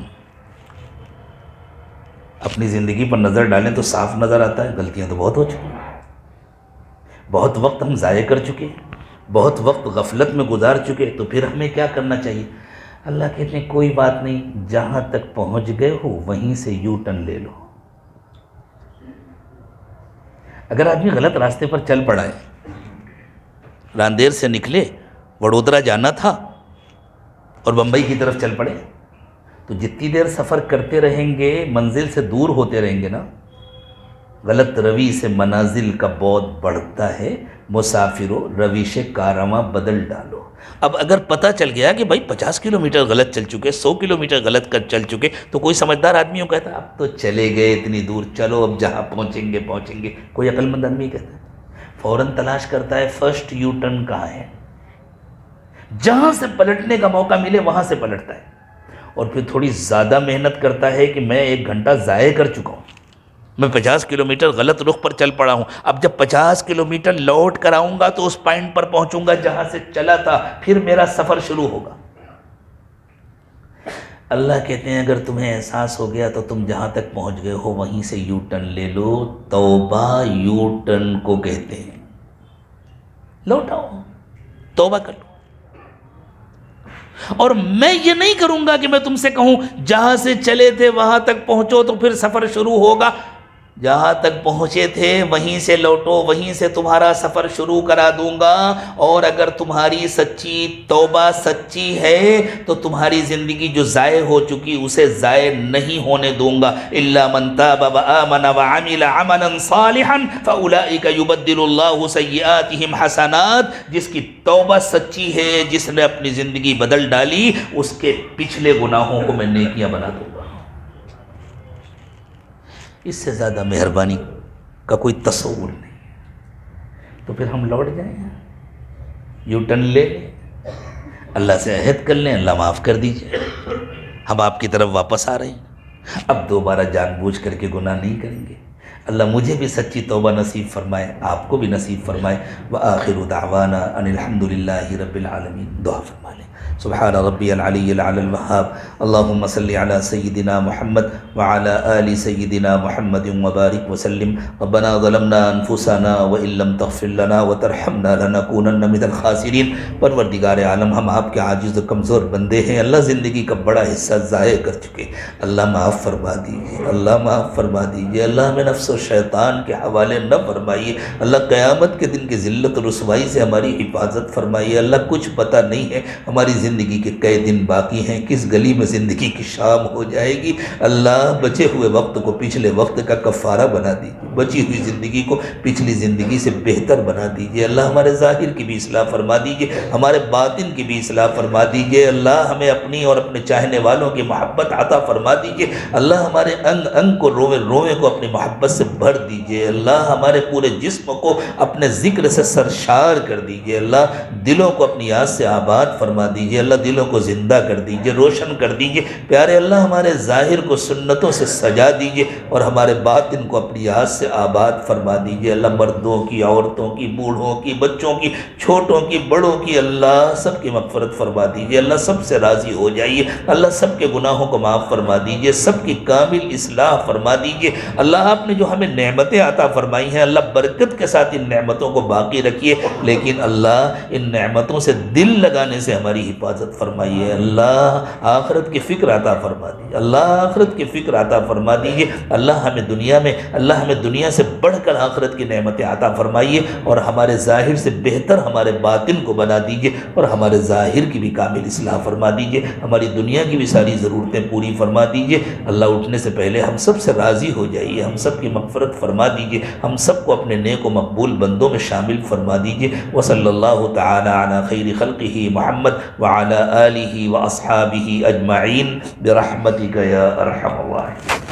اپنی زندگی پر نظر ڈالیں تو صاف نظر آتا ہے غلطیاں تو بہت ہو چکی ہیں، بہت وقت ہم ضائع کر چکے ہیں، بہت وقت غفلت میں گزار چکے، تو پھر ہمیں کیا کرنا چاہیے؟ اللہ کہتے ہیں کوئی بات نہیں، جہاں تک پہنچ گئے ہو وہیں سے یو ٹرن لے لو۔ اگر آدمی غلط راستے پر چل پڑا ہے، راندیر سے نکلے، وڈودرا جانا تھا اور بمبئی کی طرف چل پڑے، تو جتنی دیر سفر کرتے رہیں گے منزل سے دور ہوتے رہیں گے نا، غلط روی سے منازل کا بعد بڑھتا ہے۔ مسافرو رویش کارواں بدل ڈالو۔ اب اگر پتہ چل گیا کہ بھائی 50 کلومیٹر غلط چل چکے، 100 کلومیٹر غلط کر چل چکے، تو کوئی سمجھدار آدمی یوں کہتا ہے اب تو چلے گئے اتنی دور، چلو اب جہاں پہنچیں گے۔ کوئی عقل مند آدمی کہتا ہے، فوراً تلاش کرتا ہے فرسٹ یو ٹرن کہاں ہے، جہاں سے پلٹنے کا موقع ملے وہاں سے پلٹتا ہے، اور پھر تھوڑی زیادہ محنت کرتا ہے کہ میں 1 گھنٹہ ضائع کر چکا ہوں، میں 50 کلومیٹر غلط رخ پر چل پڑا ہوں، اب جب 50 کلومیٹر لوٹ کر آؤں گا تو اس پوائنٹ پر پہنچوں گا جہاں سے چلا تھا، پھر میرا سفر شروع ہوگا۔ اللہ کہتے ہیں اگر تمہیں احساس ہو گیا تو تم جہاں تک پہنچ گئے ہو وہیں سے یو ٹرن لے لو۔ توبہ یو ٹرن کو کہتے ہیں، لوٹاؤ، توبہ کر لو۔ اور میں یہ نہیں کروں گا کہ میں تم سے کہوں جہاں سے چلے تھے وہاں تک پہنچو تو پھر سفر شروع ہوگا۔ جہاں تک پہنچے تھے وہیں سے لوٹو، وہیں سے تمہارا سفر شروع کرا دوں گا، اور اگر تمہاری سچی توبہ سچی ہے تو تمہاری زندگی جو ضائع ہو چکی اسے ضائع نہیں ہونے دوں گا۔ الا من تاب وآمن وعمل عملا صالحا فاولئک یبدل اللہ سیئاتہم حسنات۔ جس کی توبہ سچی ہے، جس نے اپنی زندگی بدل ڈالی، اس کے پچھلے گناہوں کو میں نیکیاں بنا دوں گا۔ اس سے زیادہ مہربانی کا کوئی تصور نہیں۔ تو پھر ہم لوٹ جائیں، یو ٹرن لے لیں، اللہ سے عہد کر لیں اللہ معاف کر دیجئے، ہم آپ کی طرف واپس آ رہے ہیں، اب دوبارہ جان بوجھ کر کے گناہ نہیں کریں گے۔ اللہ مجھے بھی سچی توبہ نصیب فرمائے، آپ کو بھی نصیب فرمائے۔ وآخر دعوانا ان الحمد للہ رب العالمین۔ دعا فرما لیں۔ سبحان ربی العلی العلی الوہاب، اللہم صلی علی سیدنا محمد وعلی آل سیدنا محمد وبارک وسلم۔ ربنا ظلمنا انفسنا وان لم تغفر لنا وترحمنا لنکونن من الخاسرین۔ پروردگار عالم، ہم آپ کے عاجز و کمزور بندے ہیں، اللہ زندگی کا بڑا حصہ ضائع کر چکے، اللہ معاف فرما دیجیے، اللہ معاف فرما دیجیے، اللہ ہمیں نفس و شیطان کے حوالے نہ فرمائیے، اللہ قیامت کے دن کی ذلت و رسوائی سے ہماری حفاظت فرمائیے۔ اللہ کچھ پتہ نہیں ہے ہماری زندگی کے کئی دن باقی ہیں، کس گلی میں زندگی کی شام ہو جائے گی، اللہ بچے ہوئے وقت کو پچھلے وقت کا کفارہ بنا دیجیے، بچی ہوئی زندگی کو پچھلی زندگی سے بہتر بنا دیجیے۔ اللہ ہمارے ظاہر کی بھی اصلاح فرما دیجیے، ہمارے باطن کی بھی اصلاح فرما دیجیے۔ اللہ ہمیں اپنی اور اپنے چاہنے والوں کی محبت عطا فرما دیجیے۔ اللہ ہمارے انگ انگ کو، روئے روئے کو اپنی محبت سے بھر دیجیے۔ اللہ ہمارے پورے جسم کو اپنے ذکر سے سرشار کر دیجیے۔ اللہ دلوں کو اپنی یاد سے آباد فرما دیجیے، اللہ دلوں کو زندہ کر دیجیے، روشن کر دیجیے۔ پیارے اللہ ہمارے ظاہر کو سنتوں سے سجا دیجیے اور ہمارے باطن کو اپنی یاد سے آباد فرما دیجیے۔ اللہ مردوں کی، عورتوں کی، بوڑھوں کی، بچوں کی، چھوٹوں کی، بڑوں کی، اللہ سب کی مغفرت فرما دیجیے۔ اللہ سب سے راضی ہو جائیے، اللہ سب کے گناہوں کو معاف فرما دیجیے، سب کی کامل اصلاح فرما دیجیے۔ اللہ آپ نے جو ہمیں نعمتیں عطا فرمائی ہیں، اللہ برکت کے ساتھ ان نعمتوں کو باقی رکھیے، لیکن اللہ ان نعمتوں سے دل لگانے سے ہماری حفاظت فرمائیے۔ اللہ آخرت کی فکر عطا فرما دیجیے، اللہ آخرت کی فکر عطا فرما دیجیے۔ اللہ ہمیں دنیا سے بڑھ کر آخرت کی نعمتیں عطا فرمائیے، اور ہمارے ظاہر سے بہتر ہمارے باطن کو بنا دیجیے، اور ہمارے ظاہر کی بھی کامل اصلاح فرما دیجیے، ہماری دنیا کی بھی ساری ضرورتیں پوری فرما دیجیے۔ اللہ اٹھنے سے پہلے ہم سب سے راضی ہو جائیے، ہم سب کی مغفرت فرما دیجیے، ہم سب کو اپنے نیک و مقبول بندوں میں شامل فرما دیجیے۔ وصلی اللہ تعالی علی خیر خلقہ محمد وعلی آلہ واصحابہ اجمعین برحمتک یا ارحم الراحمین۔